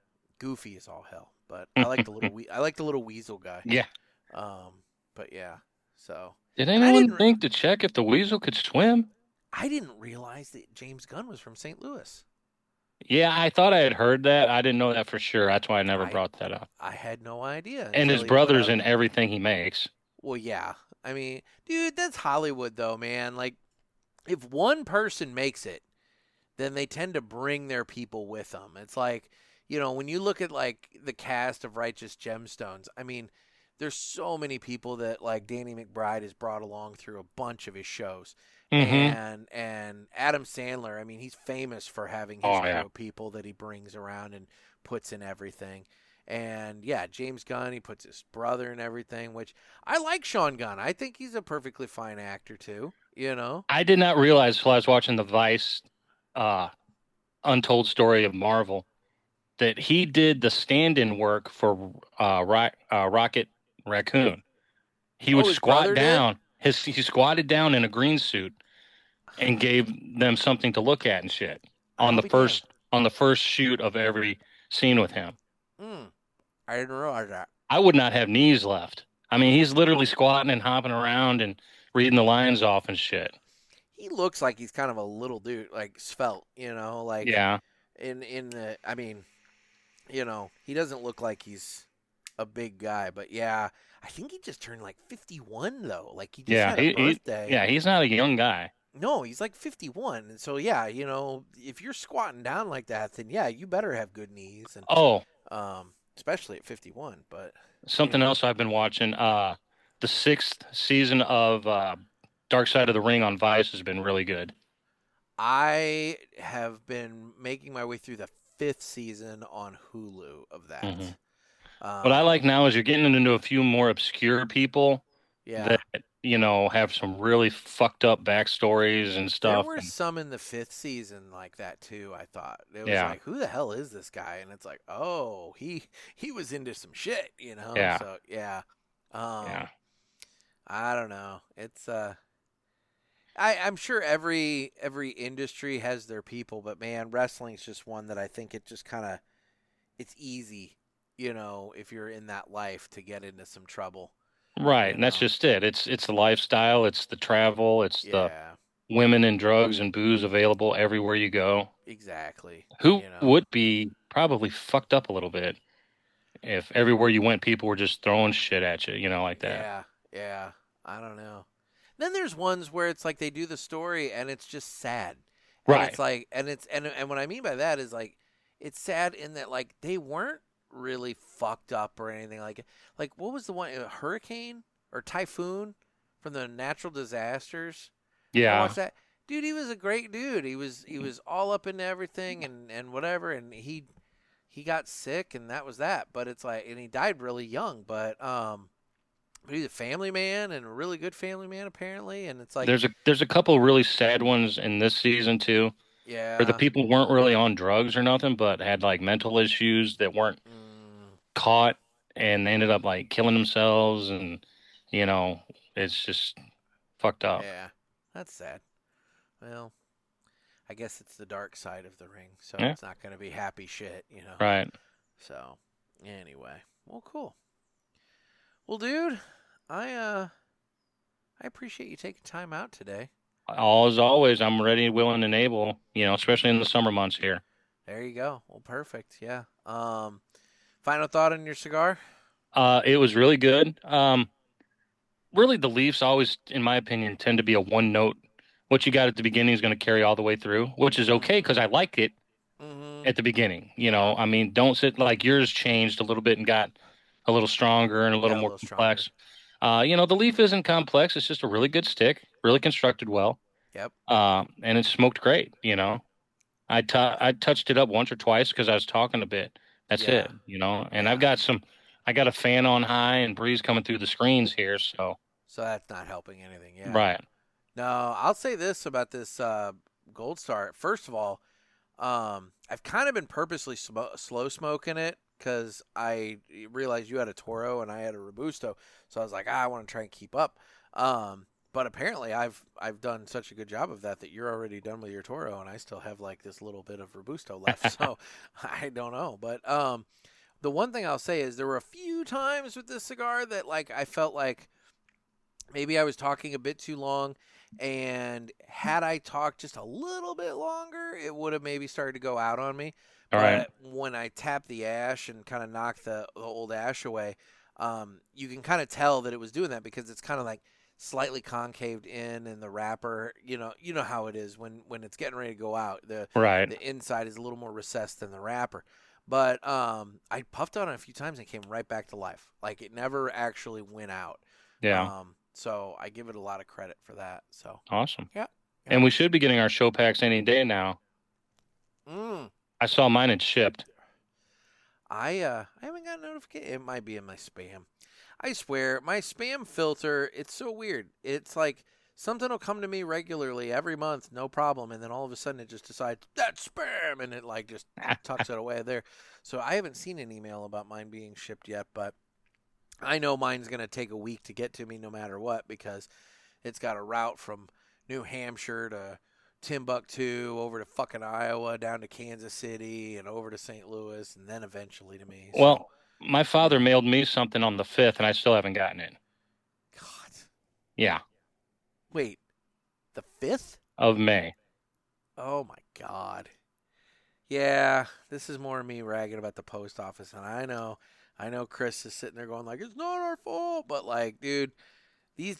goofy as all hell, but I like the little weasel guy. Yeah. But yeah. So did anyone think to check if the weasel could swim? I didn't realize that James Gunn was from St. Louis. Yeah, I thought I had heard that. I didn't know that for sure. That's why I never brought that up. I had no idea. And his brother's in everything he makes. Well, yeah. I mean, dude, that's Hollywood, though, man. Like, if one person makes it, then they tend to bring their people with them. It's like, when you look at, like, the cast of Righteous Gemstones, I mean, there's so many people that, like, Danny McBride has brought along through a bunch of his shows. Mm-hmm. And Adam Sandler, I mean, he's famous for having his crew of people that he brings around and puts in everything. And yeah, James Gunn, he puts his brother in everything, which I like Sean Gunn. I think he's a perfectly fine actor too, I did not realize until I was watching the Vice Untold Story of Marvel that he did the stand-in work for Rocket Raccoon. He would his brother squat down. He squatted down in a green suit and gave them something to look at and shit on I'll the be damned. first shoot of every scene with him. I didn't realize that. I would not have knees left. I mean, he's literally squatting and hopping around and reading the lines off and shit. He looks like he's kind of a little dude, like svelte, like Yeah. in the, I mean, he doesn't look like he's a big guy, but yeah, I think he just turned like 51 though. Like he just had a birthday. He's not a young guy. No, he's like 51. And so yeah, if you're squatting down like that, then yeah, you better have good knees and especially at 51, but something else I've been watching, the 6th season of Dark Side of the Ring on Vice has been really good. I have been making my way through the 5th season on Hulu of that. Mm-hmm. What I like now is you're getting into a few more obscure people that, have some really fucked up backstories and stuff. There were some in the 5th season like that too, I thought. It was like, who the hell is this guy? And it's like, oh, he was into some shit, Yeah. So, yeah. I don't know. It's I'm sure every industry has their people, but man, wrestling's just one that I think it just kind of, it's easy, if you're in that life to get into some trouble. Right, and that's just it. It's the lifestyle, it's the travel, it's the women and drugs and booze available everywhere you go. Exactly. Who would be probably fucked up a little bit if everywhere you went people were just throwing shit at you, like that. Yeah. I don't know. Then there's ones where it's like they do the story and it's just sad. And Right. It's like and what I mean by that is like it's sad in that like they weren't really fucked up or anything like what was the one, a hurricane or typhoon from the natural disasters? Yeah. Watch that. Dude, he was a great dude. He was all up into everything and whatever, and he got sick and that was that. But it's like, and he died really young, but he's a family man and a really good family man apparently, and it's like there's a couple really sad ones in this season too. Yeah. Where the people weren't really on drugs or nothing, but had like mental issues that weren't caught, and they ended up like killing themselves, and it's just fucked up. Yeah, that's sad. Well, I guess it's the dark side of the ring, so Yeah. it's not going to be happy shit, Right. So, anyway, well, cool. Well, dude, I appreciate you taking time out today. As always, I'm ready, willing, and able, especially in the summer months here. There you go. Well, perfect. Yeah. Final thought on your cigar? It was really good. Really, the leaves always, in my opinion, tend to be a one note. What you got at the beginning is going to carry all the way through, which is okay because I like it at the beginning. I mean, don't sit like yours changed a little bit and got a little stronger and a little more complex. The leaf isn't complex. It's just a really good stick, really constructed well. Yep. And it smoked great. I touched it up once or twice because I was talking a bit. That's it. And I got a fan on high and breeze coming through the screens here. So that's not helping anything. Yeah. Right. No, I'll say this about this Gold Star. First of all, I've kind of been purposely slow smoking it because I realized you had a Toro and I had a Robusto, so I was like, I want to try and keep up. But apparently, I've done such a good job of that you're already done with your Toro, and I still have like this little bit of Robusto left. So I don't know, but the one thing I'll say is there were a few times with this cigar that like I felt like maybe I was talking a bit too long. And had I talked just a little bit longer, it would have maybe started to go out on me. But when I tapped the ash and kind of knocked the old ash away, you can kind of tell that it was doing that because it's kind of like slightly concaved in the wrapper. You know how it is when it's getting ready to go out. The inside is a little more recessed than the wrapper. But I puffed on it a few times and it came right back to life. Like it never actually went out. Yeah. So I give it a lot of credit for that. So awesome. Yeah. And we should be getting our show packs any day now. I saw mine had shipped. I haven't got a notification. It might be in my spam. I swear, my spam filter, it's so weird. It's like something will come to me regularly every month, no problem, and then all of a sudden it just decides, that's spam, and it like just tucks it away there. So I haven't seen an email about mine being shipped yet, but I know mine's going to take a week to get to me no matter what because it's got a route from New Hampshire to Timbuktu over to fucking Iowa down to Kansas City and over to St. Louis and then eventually to me. Well, my father mailed me something on the 5th, and I still haven't gotten it. God. Yeah. Wait, the 5th? Of May. Oh, my God. Yeah, this is more me ragging about the post office, and I know Chris is sitting there going like, it's not our fault, but like, dude, these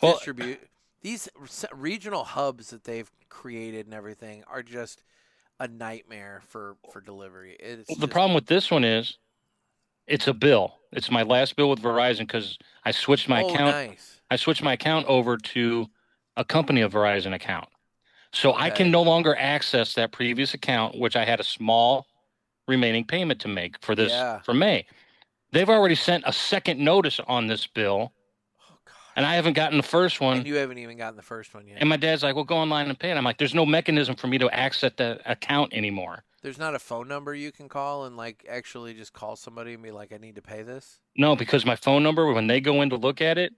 regional hubs that they've created and everything are just a nightmare for delivery. The problem with this one is it's a bill. It's my last bill with Verizon because I switched my account. Nice. I switched my account over to a company of Verizon account. So I Okay. can no longer access that previous account, which I had a small remaining payment to make for this for May. They've already sent a second notice on this bill. Oh, God. And I haven't gotten the first one. And you haven't even gotten the first one yet. And my dad's like, well, go online and pay it. I'm like, there's no mechanism for me to access the account anymore. There's not a phone number you can call and like actually just call somebody and be like, I need to pay this? No, because my phone number, when they go in to look at it,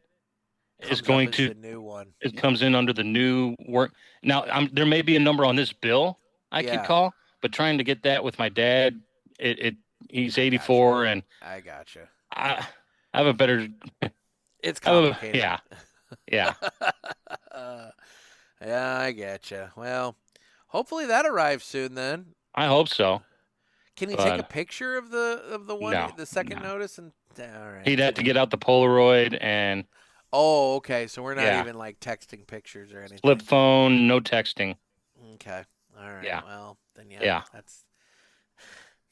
is going to the new one. It comes in under the new work. Now, there may be a number on this bill I could call, but trying to get that with my dad, he's 84 and I gotcha. I have a better. It's complicated. Yeah. Yeah, I getcha. Well, hopefully that arrives soon then. I hope so. Can you take a picture of the one, the second notice? And all right. He'd have to get out the Polaroid and. Oh, okay. So we're not even like texting pictures or anything. Flip phone, no texting. Okay. All right. Yeah. Well, then that's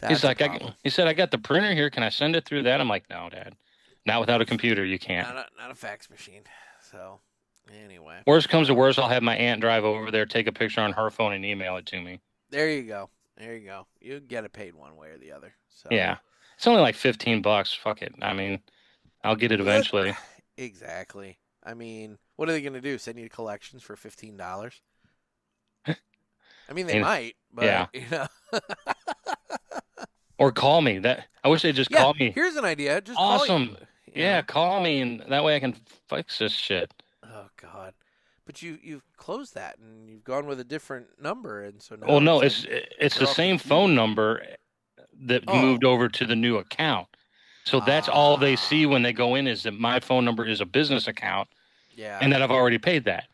He's like, he said, I got the printer here. Can I send it through that? I'm like, no, Dad. Not without a computer. You can't. Not a fax machine. So, anyway. Worst comes to worst, I'll have my aunt drive over there, take a picture on her phone, and email it to me. There you go. You get it paid one way or the other. So. Yeah. It's only like $15. Fuck it. I mean, I'll get it eventually. Exactly. I mean, what are they going to do? Send you collections for $15? I mean, they might, but you know. Or call me. I wish they'd just call me. Here's an idea. Just awesome. Call you. Yeah, call me, and that way I can fix this shit. Oh God! But you've closed that, and you've gone with a different number, and so now. Well, no, it's the same phone number that moved over to the new account. So that's all they see when they go in is that my phone number is a business account. Yeah. And that I've already paid that.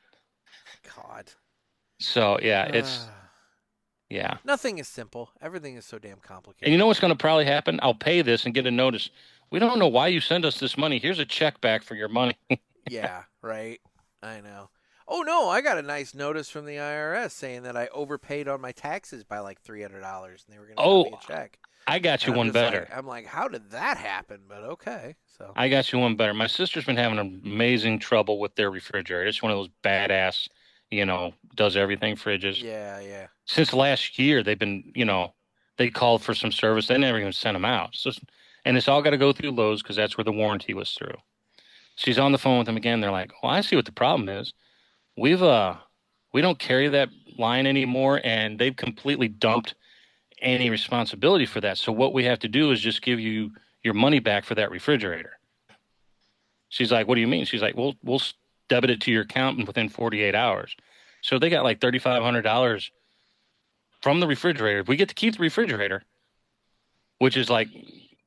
God. So yeah, it's. Yeah. Nothing is simple. Everything is so damn complicated. And you know what's going to probably happen? I'll pay this and get a notice. We don't know why you send us this money. Here's a check back for your money. Yeah, right. I know. Oh, no, I got a nice notice from the IRS saying that I overpaid on my taxes by like $300, and they were going to give me a check. I got you one better. I'm like, how did that happen? But okay. So I got you one better. My sister's been having amazing trouble with their refrigerator. It's one of those badass, does everything fridges. Yeah. Since last year, they've been, they called for some service. They never even sent them out. So, and it's all got to go through Lowe's because that's where the warranty was through. She's on the phone with them again. They're like, well, I see what the problem is. We don't carry that line anymore, and they've completely dumped any responsibility for that. So what we have to do is just give you your money back for that refrigerator. She's like, what do you mean? She's like, we'll debit it to your account within 48 hours. So they got like $3,500 from the refrigerator. We get to keep the refrigerator, which is like,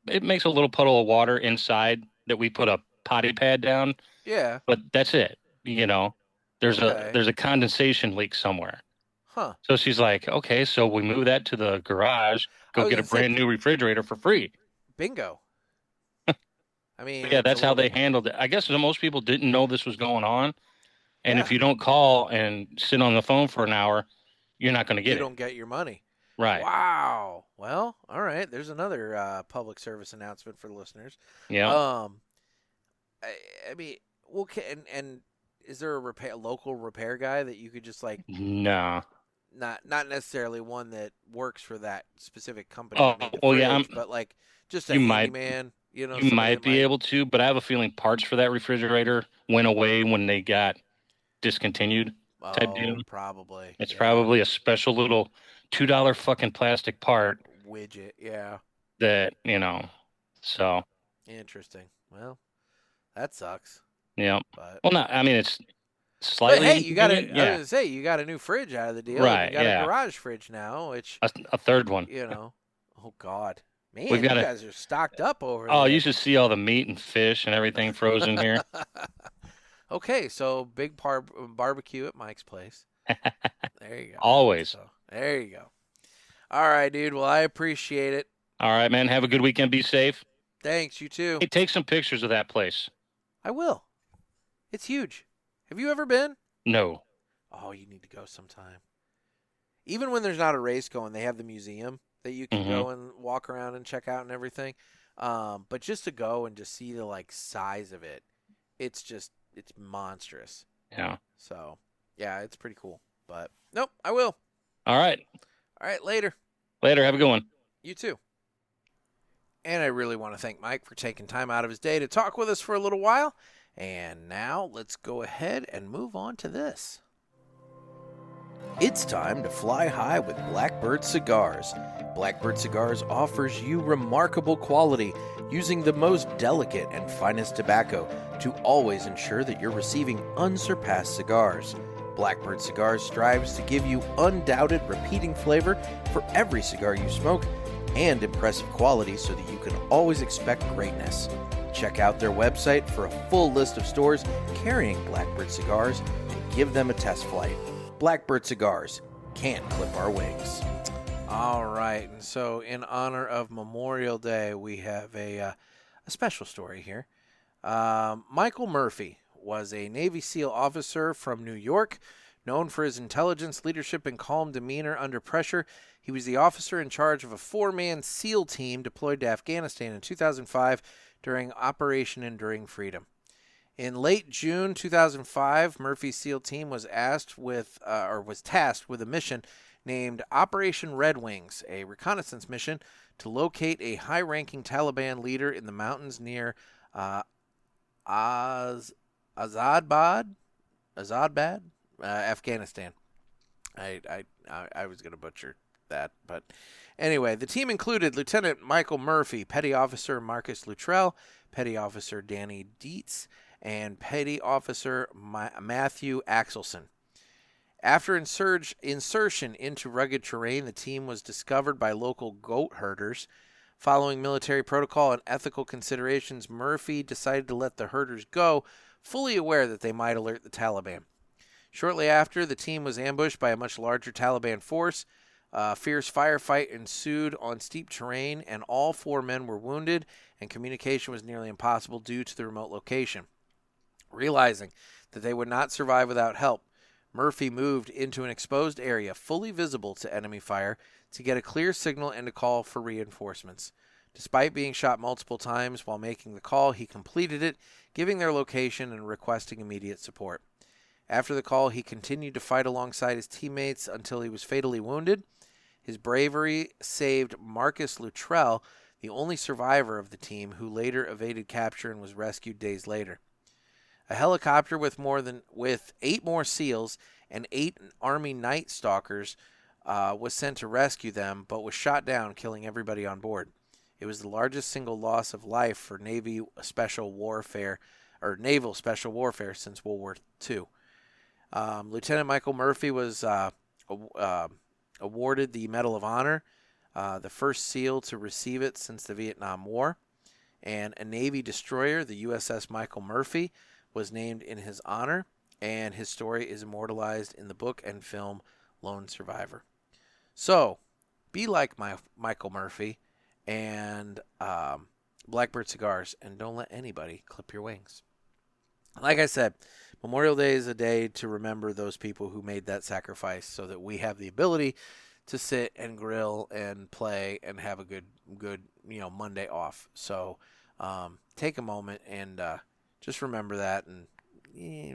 it makes a little puddle of water inside that we put a potty pad down. Yeah. But that's it. There's a condensation leak somewhere. Huh. So she's like, okay, so we move that to the garage, go get a brand new refrigerator for free. Bingo. I mean, yeah, that's how they handled it. I guess most people didn't know this was going on. And if you don't call and sit on the phone for an hour, you're not going to get it. You don't get your money. Right. Wow. Well, all right. There's another public service announcement for the listeners. Yeah. I mean, well, and is there a local repair guy that you could just like? No. Not necessarily one that works for that specific company. But like just a handyman. You might be able to, but I have a feeling parts for that refrigerator went away when they got discontinued. Type deal. Probably. It's probably a special little $2 fucking plastic part widget. Yeah. That so. Interesting. Well, That sucks. Yeah. But Well, not. I mean, it's slightly. hey, you got inconvenient. I was gonna say you got a new fridge out of the deal. Right, You got yeah. a garage fridge now, which A third one. Oh God, man, We've got you a- guys are stocked up over Oh, there. you should see all the meat and fish and everything frozen here. Okay, so big barbecue at Mike's place. There you go. Always. So, there you go. All right, dude. Well, I appreciate it. All right, man. Have a good weekend. Be safe. Thanks. You too. Hey, take some pictures of that place. I will. It's huge. Have you ever been? No. Oh, you need to go sometime. Even when there's not a race going, they have the museum that you can go and walk around and check out and everything. But just to go and just see the size of it, it's monstrous. Yeah. So, yeah, it's pretty cool. But nope, I will. All right. All right, later. Later. Have a good one. You too. And I really want to thank Mike for taking time out of his day to talk with us for a little while. And now let's go ahead and move on to this. It's time to fly high with Blackbird Cigars. Blackbird Cigars offers you remarkable quality using the most delicate and finest tobacco to always ensure that you're receiving unsurpassed cigars. Blackbird Cigars strives to give you undoubted repeating flavor for every cigar you smoke and impressive quality so that you can always expect greatness. Check out their website for a full list of stores carrying Blackbird Cigars and give them a test flight. Blackbird Cigars, can't clip our wings. All right, and so in honor of Memorial Day, we have a special story here. Michael Murphy was a Navy SEAL officer from New York, known for his intelligence, leadership, and calm demeanor under pressure. He was the officer in charge of a 4-man SEAL team deployed to Afghanistan in 2005 during Operation Enduring Freedom. In late June 2005, Murphy's SEAL team was tasked with a mission named Operation Red Wings, a reconnaissance mission to locate a high-ranking Taliban leader in the mountains near Azadbad, Afghanistan. I was going to butcher that, but anyway, the team included Lieutenant Michael Murphy, Petty Officer Marcus Luttrell, Petty Officer Danny Dietz, and Petty Officer Matthew Axelson. After insertion into rugged terrain, the team was discovered by local goat herders. Following military protocol and ethical considerations, Murphy decided to let the herders go, fully aware that they might alert the Taliban. Shortly after, the team was ambushed by a much larger Taliban force. A fierce firefight ensued on steep terrain, and all 4 men were wounded, and communication was nearly impossible due to the remote location. Realizing that they would not survive without help, Murphy moved into an exposed area fully visible to enemy fire to get a clear signal and to call for reinforcements. Despite being shot multiple times while making the call, he completed it, giving their location and requesting immediate support. After the call, he continued to fight alongside his teammates until he was fatally wounded. His bravery saved Marcus Luttrell, the only survivor of the team, who later evaded capture and was rescued days later. A helicopter with 8 more SEALs and 8 Army Night Stalkers was sent to rescue them, but was shot down, killing everybody on board. It was the largest single loss of life for naval special warfare since World War II. Lieutenant Michael Murphy was awarded the Medal of Honor, the first SEAL to receive it since the Vietnam War, and a Navy destroyer, the USS Michael Murphy, was named in his honor, and his story is immortalized in the book and film Lone Survivor. So, be like Michael Murphy and Blackbird Cigars, and don't let anybody clip your wings. Like I said, Memorial Day is a day to remember those people who made that sacrifice so that we have the ability to sit and grill and play and have a good Monday off. So take a moment and just remember that, and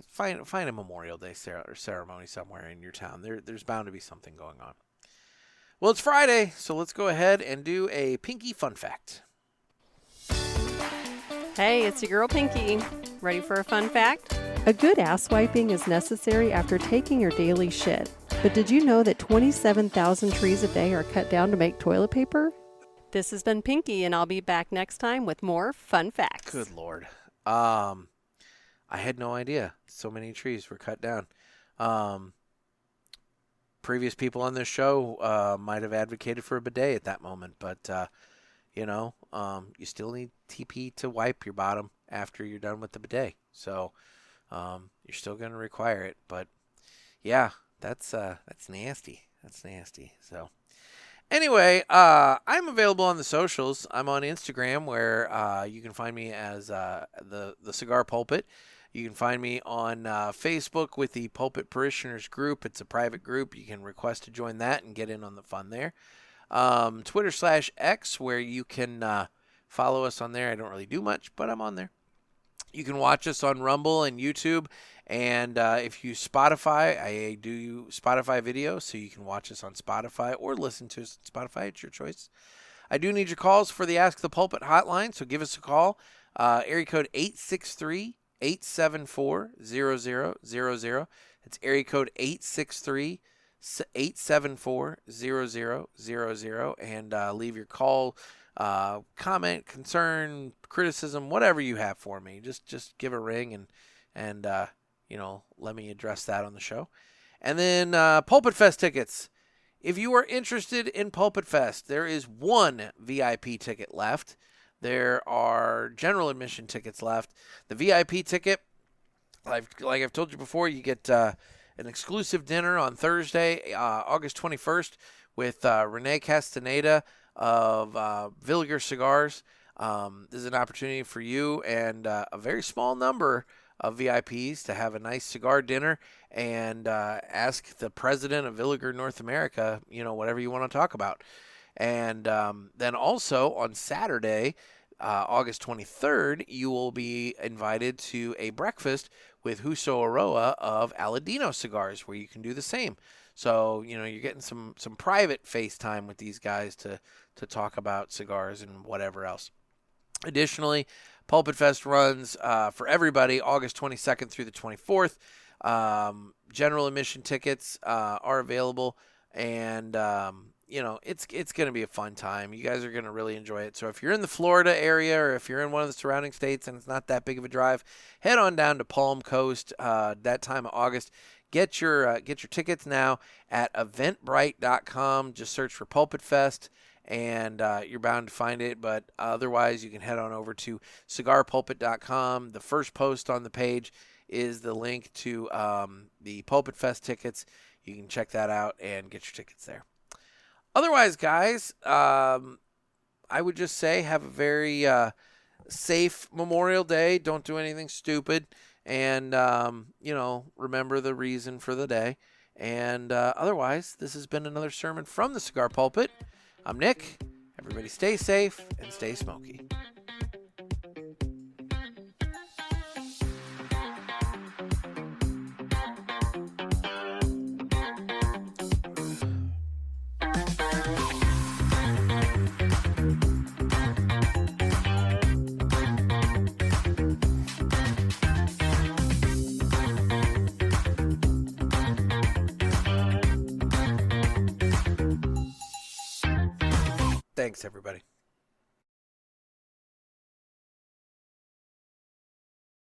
find a Memorial Day ceremony somewhere in your town. There's bound to be something going on. Well, it's Friday, so let's go ahead and do a Pinky Fun Fact. Hey, it's your girl Pinky. Ready for a fun fact? A good ass wiping is necessary after taking your daily shit. But did you know that 27,000 trees a day are cut down to make toilet paper? This has been Pinky, and I'll be back next time with more fun facts. Good Lord. I had no idea so many trees were cut down. Previous people on this show might have advocated for a bidet at that moment, but you still need TP to wipe your bottom after you're done with the bidet. So you're still going to require it. But yeah, that's nasty. That's nasty. So anyway, I'm available on the socials. I'm on Instagram, where you can find me as the Cigar Pulpit. You can find me on Facebook with the Pulpit Parishioners group. It's a private group. You can request to join that and get in on the fun there. Twitter/X, where you can follow us on there. I don't really do much, but I'm on there. You can watch us on Rumble and YouTube. And if you Spotify, I do Spotify video, so you can watch us on Spotify or listen to us on Spotify. It's your choice. I do need your calls for the Ask the Pulpit hotline, so give us a call. Area code 863-874-0000. It's area code 863-874-0000, and leave your call, comment, concern, criticism, whatever you have for me. Just give a ring and let me address that on the show. And then PulpitFest tickets. If you are interested in PulpitFest, there is one VIP ticket left. There are general admission tickets left. The VIP ticket, like I've told you before, you get an exclusive dinner on Thursday, August 21st, with Renee Castaneda of Villiger Cigars. This is an opportunity for you and a very small number of VIPs to have a nice cigar dinner and ask the president of Villiger North America, whatever you want to talk about. And then also on Saturday, August 23rd, you will be invited to a breakfast with Huso Aroa of Aladino Cigars, where you can do the same. So, you're getting some private FaceTime with these guys to talk about cigars and whatever else. Additionally, PulpitFest runs for everybody August 22nd through the 24th. General admission tickets are available, and it's going to be a fun time. You guys are going to really enjoy it. So if you're in the Florida area, or if you're in one of the surrounding states and it's not that big of a drive, head on down to Palm Coast that time of August. Get your tickets now at eventbrite.com. Just search for PulpitFest, and you're bound to find it. But otherwise, you can head on over to cigarpulpit.com. The first post on the page is the link to the PulpitFest tickets. You can check that out and get your tickets there. Otherwise, guys, I would just say have a very safe Memorial Day. Don't do anything stupid. And, remember the reason for the day. And otherwise, this has been another sermon from the Cigar Pulpit. I'm Nick. Everybody stay safe and stay smoky. Thanks, everybody.